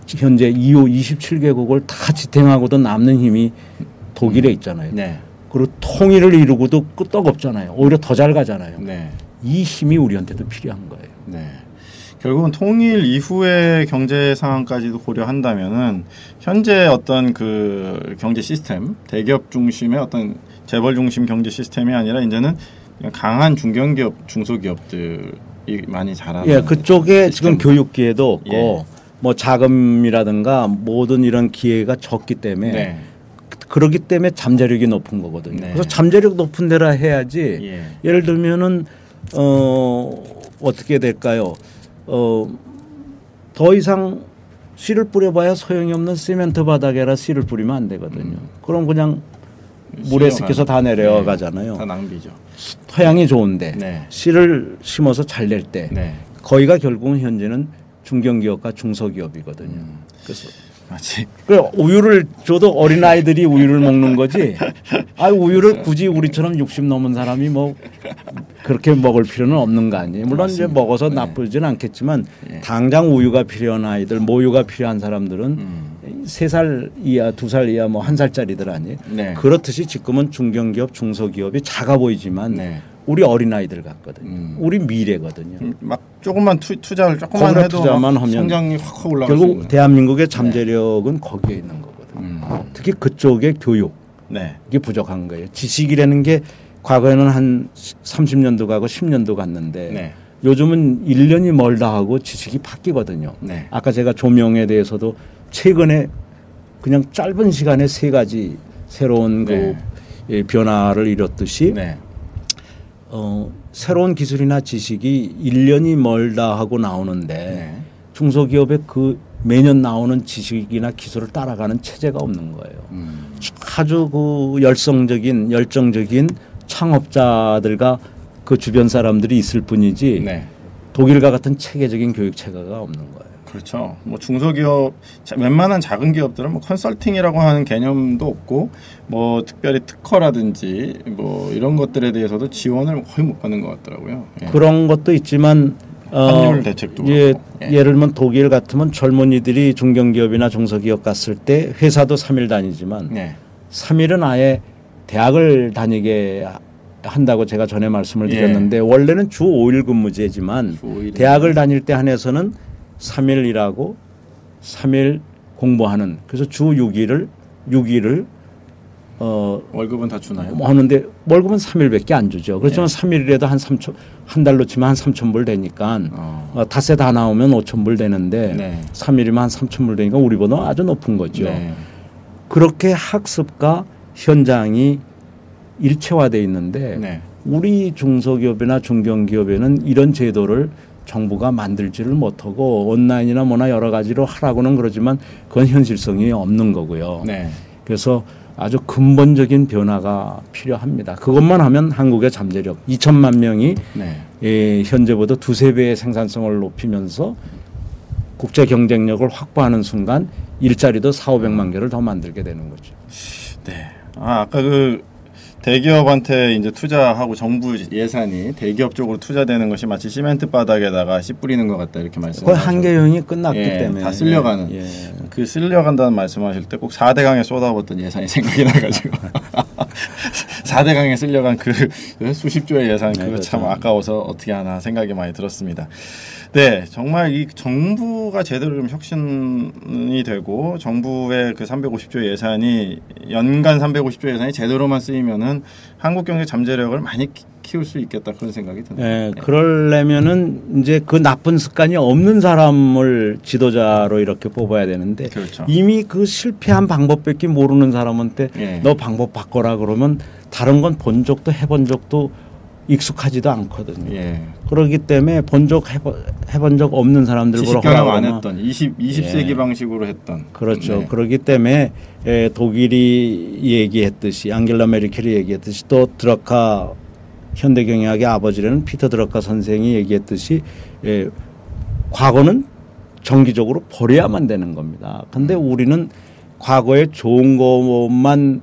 현재 EU 27개국을 다 지탱하고도 남는 힘이 독일에 있잖아요. 네. 그리고 통일을 이루고도 끄떡 없잖아요. 오히려 더 잘 가잖아요. 네. 이 힘이 우리한테도 필요한 거예요. 네. 결국은 통일 이후의 경제 상황까지도 고려한다면은 현재 어떤 그 경제 시스템, 대기업 중심의 어떤 재벌 중심 경제 시스템이 아니라 이제는 강한 중견기업, 중소기업들이 많이 자라는. 예, 그쪽에 지금 시스템. 교육 기회도 없고 예. 뭐 자금이라든가 모든 이런 기회가 적기 때문에 네. 그러기 때문에 잠재력이 높은 거거든요. 네. 그래서 잠재력 높은 데라 해야지. 예. 예를 들면은 어떻게 될까요? 더 이상 씨를 뿌려봐야 소용이 없는 시멘트 바닥에라 씨를 뿌리면 안 되거든요. 그럼 그냥 물에 섞여서 다 내려가잖아요. 다 낭비죠. 토양이 좋은데 네. 씨를 심어서 잘 낼 때 네. 거기가 결국은 현재는 중견기업과 중소기업이거든요. 그래서 맞지. 그 우유를 줘도 어린 아이들이 우유를 먹는 거지. 아 우유를 굳이 우리처럼 60 넘은 사람이 뭐 그렇게 먹을 필요는 없는 거 아니에요. 물론 맞습니다. 이제 먹어서 나쁘지는 않겠지만 당장 우유가 필요한 아이들, 모유가 필요한 사람들은 3살 이하, 2살 이하, 뭐 1살짜리들 아니에요. 네. 그렇듯이 지금은 중견기업, 중소기업이 작아 보이지만 네. 우리 어린아이들 같거든요. 우리 미래거든요. 막 조금만 투자를 조금만 해도 투자만 하면 성장이 확 올라갈 수 있는. 결국 대한민국의 잠재력은 네. 거기에 있는 거거든요. 특히 그쪽의 교육 네. 이게 부족한 거예요. 지식이라는 게 과거에는 한 30년도 가고 10년도 갔는데 네. 요즘은 1년이 멀다 하고 지식이 바뀌거든요. 네. 아까 제가 조명에 대해서도 최근에 그냥 짧은 시간에 3가지 새로운 네. 그 변화를 이뤘듯이 네. 새로운 기술이나 지식이 1년이 멀다 하고 나오는데 네. 중소기업에 그 매년 나오는 지식이나 기술을 따라가는 체제가 없는 거예요. 아주 그 열정적인 창업자들과 그 주변 사람들이 있을 뿐이지 네. 독일과 같은 체계적인 교육 체계가 없는 거예요. 그렇죠. 뭐 중소기업, 웬만한 작은 기업들은 뭐 컨설팅이라고 하는 개념도 없고, 뭐 특별히 특허라든지 뭐 이런 것들에 대해서도 지원을 거의 못 받는 것 같더라고요. 예. 그런 것도 있지만 환율 대책도 그렇고. 예를 들면 독일 같으면 젊은이들이 중견기업이나 중소기업 갔을 때 회사도 3일 다니지만 3일은 아예 대학을 다니게 한다고 제가 전에 말씀을 드렸는데 원래는 주 5일 근무제지만 대학을 다닐 때 한해서는 3일 일하고 3일 공부하는 그래서 주 6일을 월급은 다 주나요? 하는데 월급은 3일밖에 안 주죠. 그렇지만 3일이라도 한 달로 치면 한 3,000불 되니까 닷새 다 나오면 5,000불 되는데 3일이면 한 3,000불 되니까 우리보다 아주 높은 거죠. 네. 그렇게 학습과 현장이 일체화되어 있는데 우리 중소기업이나 중견기업에는 이런 제도를 정부가 만들지를 못하고 온라인이나 뭐나 여러 가지로 하라고는 그러지만 그건 현실성이 없는 거고요. 네. 그래서 아주 근본적인 변화가 필요합니다. 그것만 하면 한국의 잠재력 2천만 명이 현재보다 2~3배의 생산성을 높이면서 국제 경쟁력을 확보하는 순간 일자리도 400~500만 개를 더 만들게 되는 거죠. 네. 아까 그 대기업한테 이제 투자하고 정부 예산이 대기업 쪽으로 투자되는 것이 마치 시멘트 바닥에다가 씨 뿌리는 것 같다 이렇게 말씀하셨죠. 거의 한계형이 끝났기 때문에 다 쓸려가는. 그 쓸려간다는 말씀하실 때 꼭 4대강에 쏟아붓던 예산이 생각이 나가지고 4대강에 쓸려간 그 수십조의 예산 그거 참 아까워서 어떻게 하나 생각이 많이 들었습니다. 네, 정말 이 정부가 제대로 좀 혁신이 되고 정부의 그 350조 예산이 연간 350조 예산이 제대로만 쓰이면은 한국 경제 잠재력을 많이 키울 수 있겠다 그런 생각이 듭니다. 네, 그러려면은 이제 그 나쁜 습관이 없는 사람을 지도자로 이렇게 뽑아야 되는데 그렇죠. 이미 그 실패한 방법밖에 모르는 사람한테 너 방법 바꿔라 그러면 다른 건 본 적도 해본 적도 익숙하지도 않거든요. 그렇기 때문에 해본 적 없는 사람들보다 지식경영 안 했던 20세기 방식으로 했던 그렇죠. 그렇기 때문에 독일이 얘기했듯이 앙겔라 메르켈이 얘기했듯이 또 드러카 현대경영학의 아버지라는 피터 드러카 선생이 얘기했듯이 과거는 정기적으로 버려야만 되는 겁니다. 그런데 우리는 과거에 좋은 것만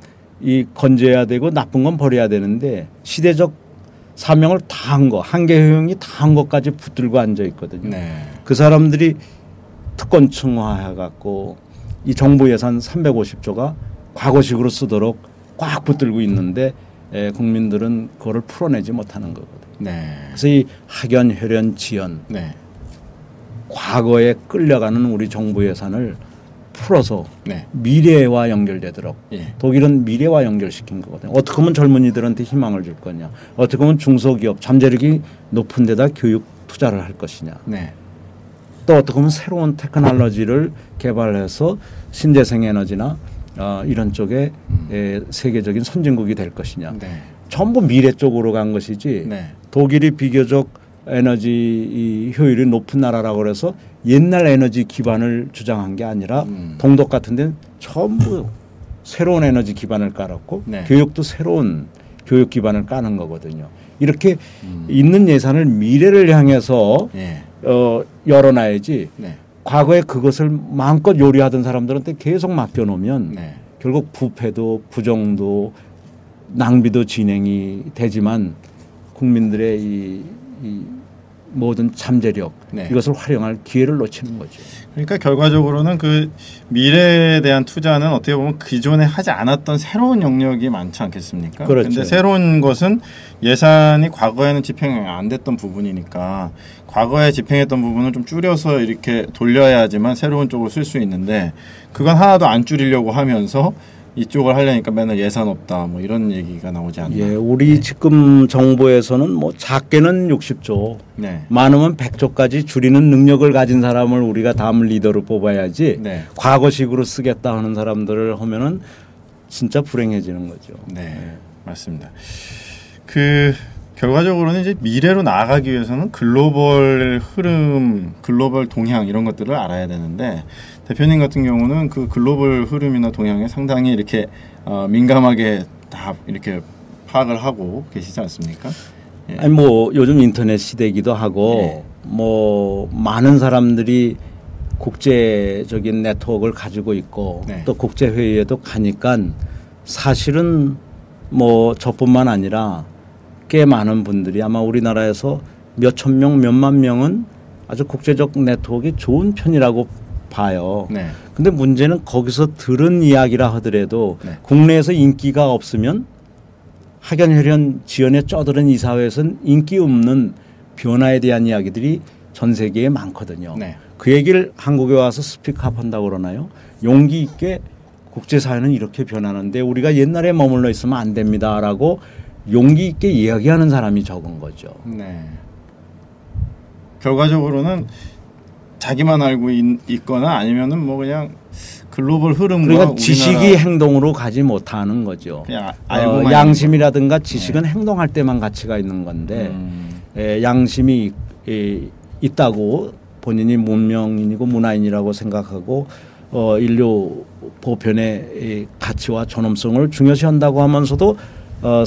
건져야 되고 나쁜 건 버려야 되는데 시대적 사명을 다 한 거, 한계효용이 다 한 것까지 붙들고 앉아 있거든요. 그 사람들이 특권층화해갖고 이 정부 예산 350조가 과거식으로 쓰도록 꽉 붙들고 있는데 국민들은 그거를 풀어내지 못하는 거거든요. 그래서 이 학연, 혈연, 지연 과거에 끌려가는 우리 정부 예산을 풀어서 미래와 연결되도록 독일은 미래와 연결시킨 거거든요. 어떻게 하면 젊은이들한테 희망을 줄 거냐. 어떻게 하면 중소기업 잠재력이 높은 데다 교육 투자를 할 것이냐. 또 어떻게 하면 새로운 테크놀로지를 개발해서 신재생 에너지나 이런 쪽에 세계적인 선진국이 될 것이냐. 전부 미래 쪽으로 간 것이지 독일이 비교적 에너지 효율이 높은 나라라고 그래서 옛날 에너지 기반을 주장한 게 아니라 동독 같은 데는 전부 새로운 에너지 기반을 깔았고 교육도 새로운 교육 기반을 까는 거거든요. 이렇게 있는 예산을 미래를 향해서 열어놔야지 과거에 그것을 마음껏 요리하던 사람들한테 계속 맡겨놓으면 네. 결국 부패도 부정도 낭비도 진행이 되지만 국민들의 이 모든 잠재력 네. 이것을 활용할 기회를 놓치는 거죠. 그러니까 결과적으로는 그 미래에 대한 투자는 어떻게 보면 기존에 하지 않았던 새로운 영역이 많지 않겠습니까? 그렇죠. 근데 새로운 것은 예산이 과거에는 집행이 안 됐던 부분이니까 과거에 집행했던 부분을 좀 줄여서 이렇게 돌려야지만 새로운 쪽으로 쓸 수 있는데 그건 하나도 안 줄이려고 하면서 이쪽을 하려니까 맨날 예산 없다 뭐 이런 얘기가 나오지 않나. 예, 우리 지금 정부에서는 뭐 작게는 60조, 네. 많으면 100조까지 줄이는 능력을 가진 사람을 우리가 다음 리더로 뽑아야지. 네. 과거식으로 쓰겠다 하는 사람들을 하면은 진짜 불행해지는 거죠. 네, 맞습니다. 그 결과적으로는 이제 미래로 나아가기 위해서는 글로벌 흐름, 글로벌 동향 이런 것들을 알아야 되는데 대표님 같은 경우는 그 글로벌 흐름이나 동향에 상당히 이렇게 민감하게 다 이렇게 파악을 하고 계시지 않습니까? 예. 아니 뭐 요즘 인터넷 시대이기도 하고 예. 뭐 많은 사람들이 국제적인 네트워크를 가지고 있고 네. 또 국제 회의에도 가니까 사실은 뭐 저뿐만 아니라 꽤 많은 분들이 아마 우리나라에서 몇천 명, 몇만 명은 아주 국제적 네트워크가 좋은 편이라고 봐요. 네. 근데 문제는 거기서 들은 이야기라 하더라도 네. 국내에서 인기가 없으면 학연혈연 지연에 쩌들은 이 사회에서는 인기 없는 변화에 대한 이야기들이 전 세계에 많거든요. 네. 그 얘기를 한국에 와서 스피크업 한다고 그러나요? 용기 있게 국제사회는 이렇게 변하는데 우리가 옛날에 머물러 있으면 안 됩니다라고 용기 있게 이야기하는 사람이 적은 거죠. 네. 결과적으로는 자기만 알고 있거나 아니면은 뭐 그냥 글로벌 흐름과 그러니까 지식이 행동으로 가지 못하는 거죠. 그냥 알고만 양심이라든가 지식은 행동할 때만 가치가 있는 건데 양심이 있다고 본인이 문명인이고 문화인이라고 생각하고 인류 보편의 가치와 존엄성을 중요시한다고 하면서도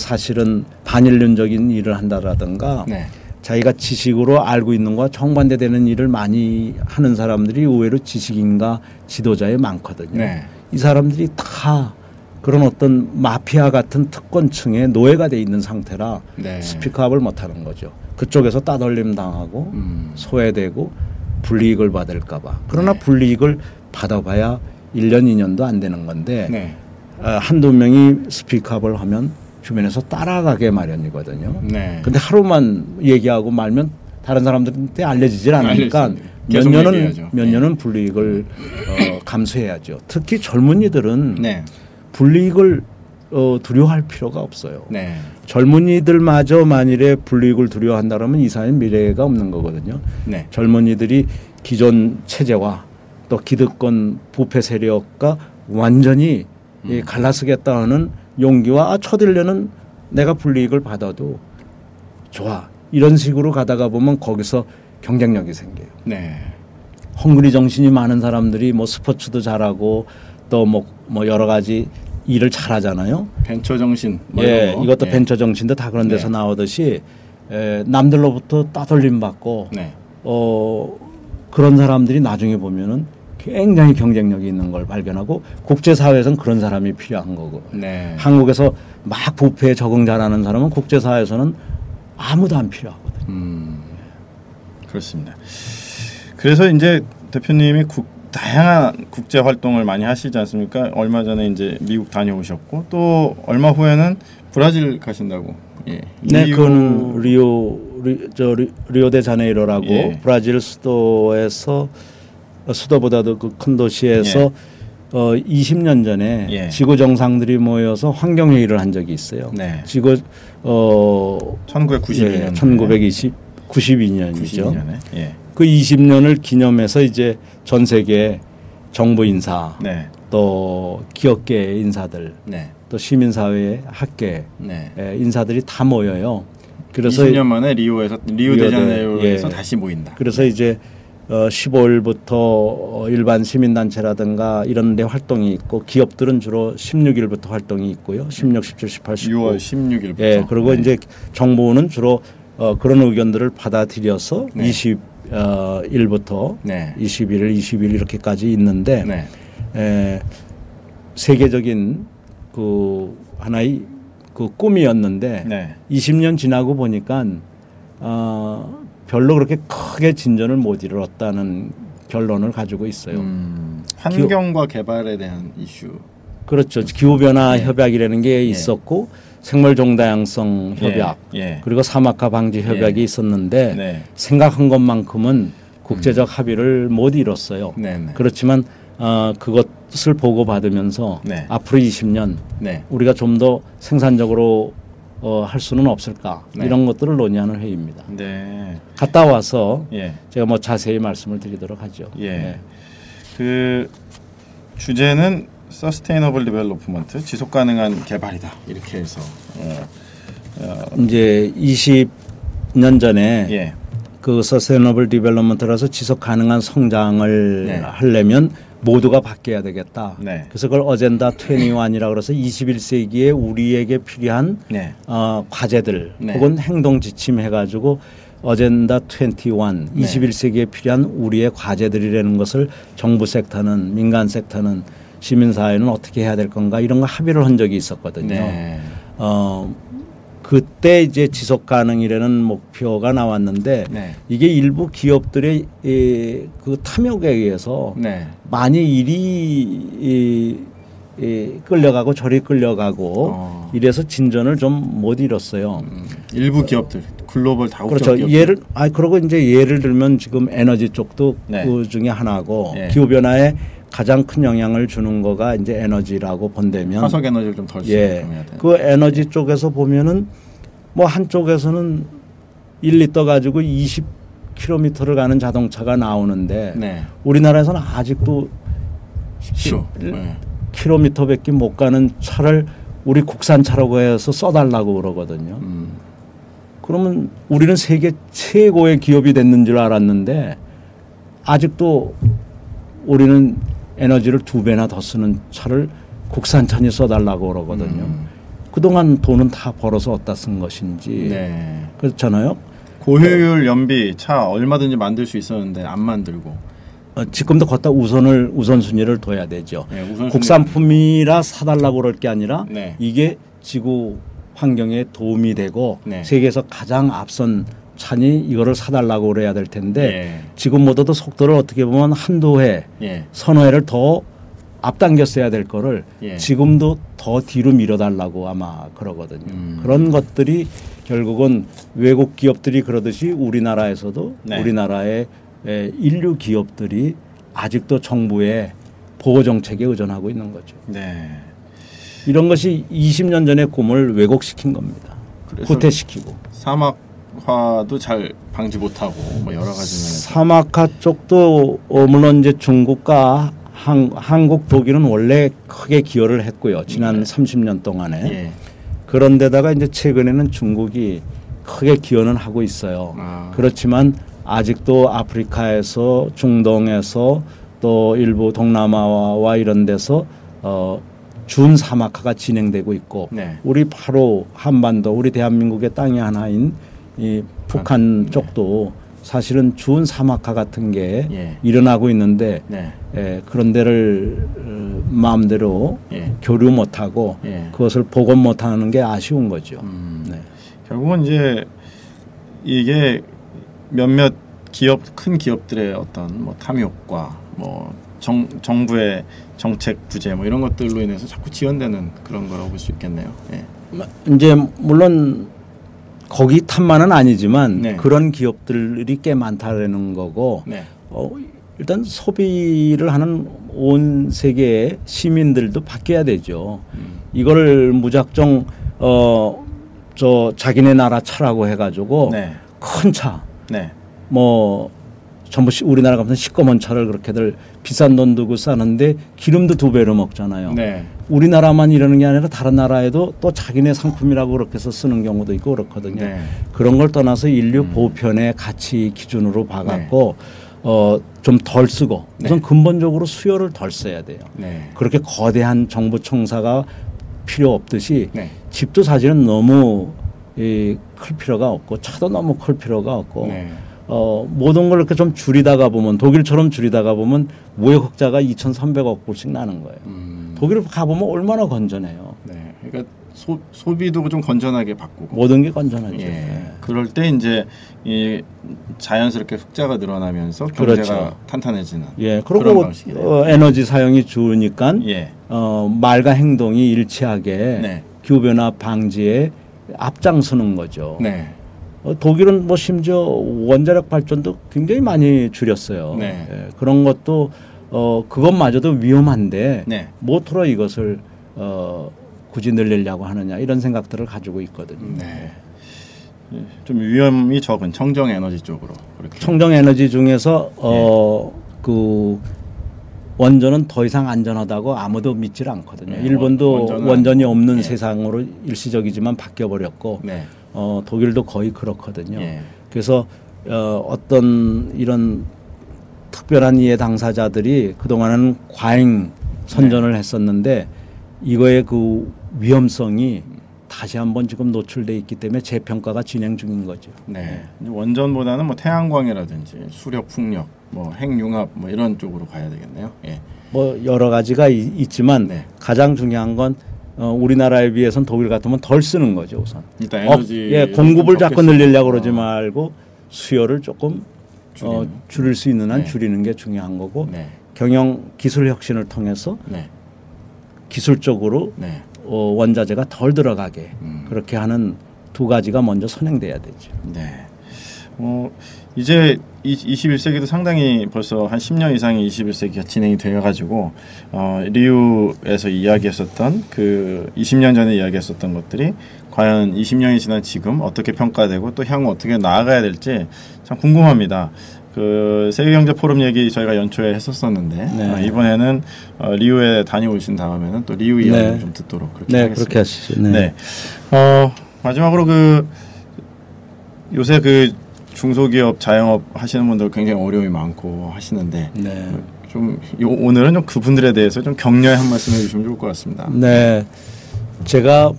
사실은 반인륜적인 일을 한다라든가 네. 자기가 지식으로 알고 있는 것과 정반대되는 일을 많이 하는 사람들이 의외로 지식인과 지도자에 많거든요. 네. 이 사람들이 다 그런 어떤 마피아 같은 특권층의 노예가 돼 있는 상태라 네. 스피크업을 못하는 거죠. 그쪽에서 따돌림 당하고 소외되고 불이익을 받을까 봐. 그러나 네. 불이익을 받아봐야 1년 2년도 안 되는 건데 네. 한두 명이 스피크업을 하면 주변에서 따라가게 마련이거든요. 네. 근데 하루만 얘기하고 말면 다른 사람들한테 알려지질 않으니까 계속 몇 얘기해야죠. 년은 불이익을 감수해야죠. 특히 젊은이들은 네. 불이익을 두려워할 필요가 없어요. 네. 젊은이들마저 만일에 불이익을 두려워한다면 이 사회는 미래가 없는 거거든요. 네. 젊은이들이 기존 체제와 또 기득권 부패 세력과 완전히 갈라쓰겠다 하는 용기와 초딜려는 내가 불이익을 받아도 좋아. 이런 식으로 가다가 보면 거기서 경쟁력이 생겨요. 네. 헝그리 정신이 많은 사람들이 뭐 스포츠도 잘하고 또 뭐 여러 가지 일을 잘하잖아요. 벤처 정신. 뭐 예, 이런 거. 이것도 예. 벤처 정신도 다 그런 데서 네. 나오듯이 남들로부터 따돌림 받고 네. 그런 사람들이 나중에 보면은 굉장히 경쟁력이 있는 걸 발견하고 국제사회에서는 그런 사람이 필요한 거고 네. 한국에서 막 부패에 적응 잘하는 사람은 국제사회에서는 아무도 안 필요하거든요. 그렇습니다. 그래서 이제 대표님이 다양한 국제 활동을 많이 하시지 않습니까? 얼마 전에 이제 미국 다녀오셨고 또 얼마 후에는 브라질 가신다고. 예. 네, 그건 리오데자네이로라고 예. 브라질 수도보다도 그 큰 도시에서 20년 전에 예. 지구 정상들이 모여서 환경 회의를 한 적이 있어요. 네. 지구 1992년. 92년이죠. 92년에. 예. 그 20년을 기념해서 이제 전 세계 정부 인사, 네. 또 기업계 인사들, 네. 또 시민사회, 학계 네. 인사들이 다 모여요. 그래서 20년 만에 리오데자네이로에서 예. 다시 모인다. 그래서 이제 15일부터 일반 시민단체라든가 이런 데 활동이 있고 기업들은 주로 16일부터 활동이 있고요. 16, 17, 18, 19. 6월 16일부터. 예, 그리고 네. 이제 정부는 주로 그런 의견들을 받아들여서 네. 21일부터 네. 21일, 20일 이렇게까지 있는데 네. 세계적인 그 하나의 그 꿈이었는데 네. 20년 지나고 보니까 별로 그렇게 크게 진전을 못 이뤘다는 결론을 가지고 있어요. 환경과 개발에 대한 이슈. 그렇죠. 기후변화 협약이라는 게 있었고 생물종다양성 협약 그리고 사막화 방지 협약이 있었는데 생각한 것만큼은 국제적 합의를 못 이뤘어요. 그렇지만 그것을 보고받으면서 앞으로 20년 우리가 좀 더 생산적으로 할 수는 없을까 이런 것들을 논의하는 회의입니다. 갔다 와서 제가 뭐 자세히 말씀을 드리도록 하죠. 그 주제는 Sustainable Development, 지속 가능한 개발이다 이렇게 해서 이제 20년 전에 그 Sustainable Development라서 지속 가능한 성장을 하려면 모두가 바뀌어야 되겠다. 그래서 그걸 어젠다 21이라고 그래서 21세기에 우리에게 필요한 과제들 혹은 행동 지침 해가지고 어젠다 21, 21세기에 필요한 우리의 과제들이라는 것을 정부 섹터는 민간 섹터는 시민사회는 어떻게 해야 될 건가 이런 거 합의를 한 적이 있었거든요. 그때 이제 지속 가능이라는 목표가 나왔는데 이게 일부 기업들의 그 탐욕에 의해서 많이 일이 끌려가고 저리 끌려가고 이래서 진전을 좀 못 이뤘어요. 일부 기업들, 글로벌 다국적 그렇죠. 기업들. 그리고 이제 예를 들면 지금 에너지 쪽도 그 중에 하나고 기후 변화에 가장 큰 영향을 주는 거가 이제 에너지라고 본다면 화석 에너지를 좀 덜 쓰게 해야 돼. 그 에너지 쪽에서 보면은 뭐 한쪽에서는 1리터 가지고 20km를 가는 자동차가 나오는데 우리나라에서는 아직도 10km밖에 못 가는 차를 우리 국산차라고 해서 써달라고 그러거든요. 그러면 우리는 세계 최고의 기업이 됐는 줄 알았는데 아직도 우리는 에너지를 2배나 더 쓰는 차를 국산차니 써달라고 그러거든요. 그동안 돈은 다 벌어서 어디다 쓴 것인지 그렇잖아요. 고효율 연비 차 얼마든지 만들 수 있었는데 안 만들고 지금도 걷다 우선순위를 둬야 되죠. 국산품이라 사달라고 그럴 게 아니라 이게 지구 환경에 도움이 되고 세계에서 가장 앞선 차니 이거를 사달라고 그래야 될 텐데 지금보다도 속도를 어떻게 보면 한두 해 서너 해를 더 앞당겼어야 될 거를 지금도 더 뒤로 밀어달라고 아마 그러거든요. 그런 것들이 결국은 외국 기업들이 그러듯이 우리나라에서도 우리나라의 인류 기업들이 아직도 정부의 보호 정책에 의존하고 있는 거죠. 이런 것이 20년 전의 꿈을 왜곡시킨 겁니다. 후퇴시키고. 사막화도 잘 방지 못하고 뭐 여러 가지 면에서. 사막화 쪽도 물론 이제 중국과 한국, 독일은 원래 크게 기여를 했고요. 지난 30년 동안에. 그런데다가 이제 최근에는 중국이 크게 기여는 하고 있어요. 그렇지만 아직도 아프리카에서 중동에서 또 일부 동남아와 이런 데서 준사막화가 진행되고 있고 우리 바로 한반도 우리 대한민국의 땅이 하나인 이 북한 쪽도 사실은 준사막화 같은 게 일어나고 있는데 그런 데를 마음대로 교류 못하고 그것을 복원 못하는 게 아쉬운 거죠. 결국은 이제 이게 몇몇 큰 기업들의 어떤 뭐 탐욕과 뭐 정부의 정책 부재 뭐 이런 것들로 인해서 자꾸 지연되는 그런 거라고 볼 수 있겠네요. 이제 물론 거기 탓만은 아니지만 그런 기업들이 꽤 많다라는 거고 일단 소비를 하는 온 세계의 시민들도 바뀌어야 되죠. 이거를 무작정 저 자기네 나라 차라고 해가지고 큰 차, 뭐 전부 우리나라 같은 시꺼먼 차를 그렇게들 비싼 돈 두고 싸는데 기름도 2배로 먹잖아요. 우리나라만 이러는 게 아니라 다른 나라에도 또 자기네 상품이라고 그렇게 해서 쓰는 경우도 있고 그렇거든요. 그런 걸 떠나서 인류 보편의 가치 기준으로 봐갖고 좀 덜 쓰고 우선 근본적으로 수요를 덜 써야 돼요. 그렇게 거대한 정부 청사가 필요 없듯이 집도 사실은 너무 클 필요가 없고 차도 너무 클 필요가 없고 모든 걸 이렇게 좀 줄이다가 보면 독일처럼 줄이다가 보면 무역 흑자가 2,300억 불씩 나는 거예요. 독일 가보면 얼마나 건전해요. 네, 그러니까 소비도 좀 건전하게 바꾸고 모든 게 건전하죠. 예. 그럴 때 이제 이 자연스럽게 흑자가 늘어나면서 경제가 그렇죠. 탄탄해지는. 예, 그리고 에너지 사용이 줄으니까 예. 말과 행동이 일치하게 네. 기후 변화 방지에 앞장서는 거죠. 네. 독일은 뭐 심지어 원자력 발전도 굉장히 많이 줄였어요. 네. 예, 그런 것도 그것마저도 위험한데 네. 모토로 이것을 굳이 늘리려고 하느냐 이런 생각들을 가지고 있거든요. 네. 좀 위험이 적은 청정 에너지 쪽으로 그렇게. 청정 에너지 중에서 그 원전은 더 이상 안전하다고 아무도 믿질 않거든요. 네. 일본도 원전이 없는 네. 세상으로 일시적이지만 바뀌어 버렸고 네. 독일도 거의 그렇거든요. 예. 그래서 어떤 이런 특별한 이해 당사자들이 그동안은 과잉 선전을 했었는데 이거의 그 위험성이 다시 한번 지금 노출돼 있기 때문에 재평가가 진행 중인 거죠. 네. 원전보다는 뭐 태양광이라든지 수력, 풍력, 뭐 핵융합 뭐 이런 쪽으로 가야 되겠네요. 예. 뭐 여러 가지가 있지만 네. 가장 중요한 건 우리나라에 비해서는 독일 같으면 덜 쓰는 거죠 우선. 일단 에너지 공급을 자꾸 늘리려고 그러지 말고 수요를 조금 줄일 수 있는 한 네. 줄이는 게 중요한 거고 네. 경영 기술 혁신을 통해서 네. 기술적으로 네. 원자재가 덜 들어가게 그렇게 하는 두 가지가 먼저 선행돼야 되죠. 네. 이제 21세기도 상당히 벌써 한 10년 이상이 21세기가 진행이 되어가지고 리우에서 이야기했었던 그 20년 전에 이야기했었던 것들이 과연 20년이 지난 지금 어떻게 평가되고 또 향후 어떻게 나아가야 될지 참 궁금합니다. 그 세계경제 포럼 얘기 저희가 연초에 했었었는데 네. 이번에는 리우에 다녀오신 다음에는 또 리우 이야기를 네. 좀 듣도록 그렇게 네, 하겠습니다. 그렇게 하시죠. 네. 네. 마지막으로 요새 중소기업, 자영업 하시는 분들 굉장히 어려움이 많고 하시는데 네. 오늘은 좀 그분들에 대해서 좀 격려의 한 말씀 해주시면 좋을 것 같습니다. 네, 제가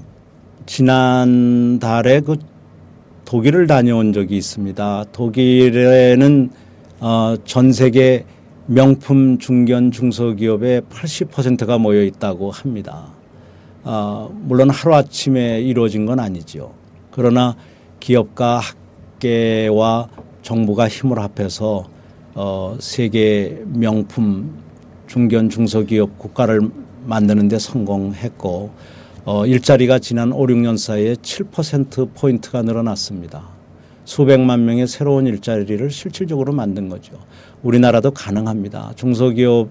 지난달에 독일을 다녀온 적이 있습니다. 독일에는 전 세계 명품 중견 중소기업의 80%가 모여 있다고 합니다. 물론 하루아침에 이루어진 건 아니죠. 그러나 기업과 학계와 정부가 힘을 합해서 세계 명품 중견 중소기업 국가를 만드는 데 성공했고 일자리가 지난 5, 6년 사이에 7%포인트가 늘어났습니다. 수백만 명의 새로운 일자리를 실질적으로 만든 거죠. 우리나라도 가능합니다. 중소기업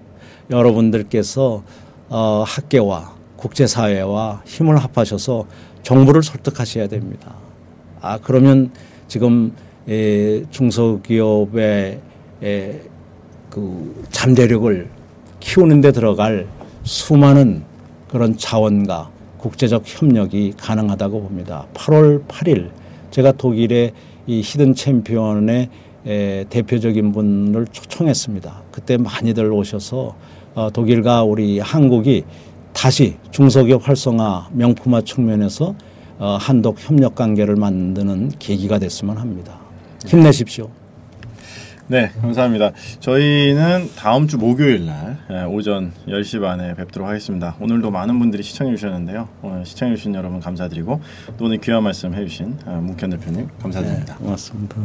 여러분들께서 학계와 국제사회와 힘을 합하셔서 정부를 설득하셔야 됩니다. 그러면 지금 중소기업의 그 잠재력을 키우는 데 들어갈 수많은 그런 자원과 국제적 협력이 가능하다고 봅니다. 8월 8일 제가 독일의 이 히든 챔피언의 대표적인 분을 초청했습니다. 그때 많이들 오셔서 독일과 우리 한국이 다시 중소기업 활성화, 명품화 측면에서 한독 협력 관계를 만드는 계기가 됐으면 합니다. 힘내십시오. 네, 감사합니다. 저희는 다음 주 목요일 날 오전 10시 반에 뵙도록 하겠습니다. 오늘도 많은 분들이 시청해 주셨는데요. 오늘 시청해 주신 여러분 감사드리고 또 오늘 귀한 말씀 해주신 문현 대표님 감사드립니다. 네, 고맙습니다.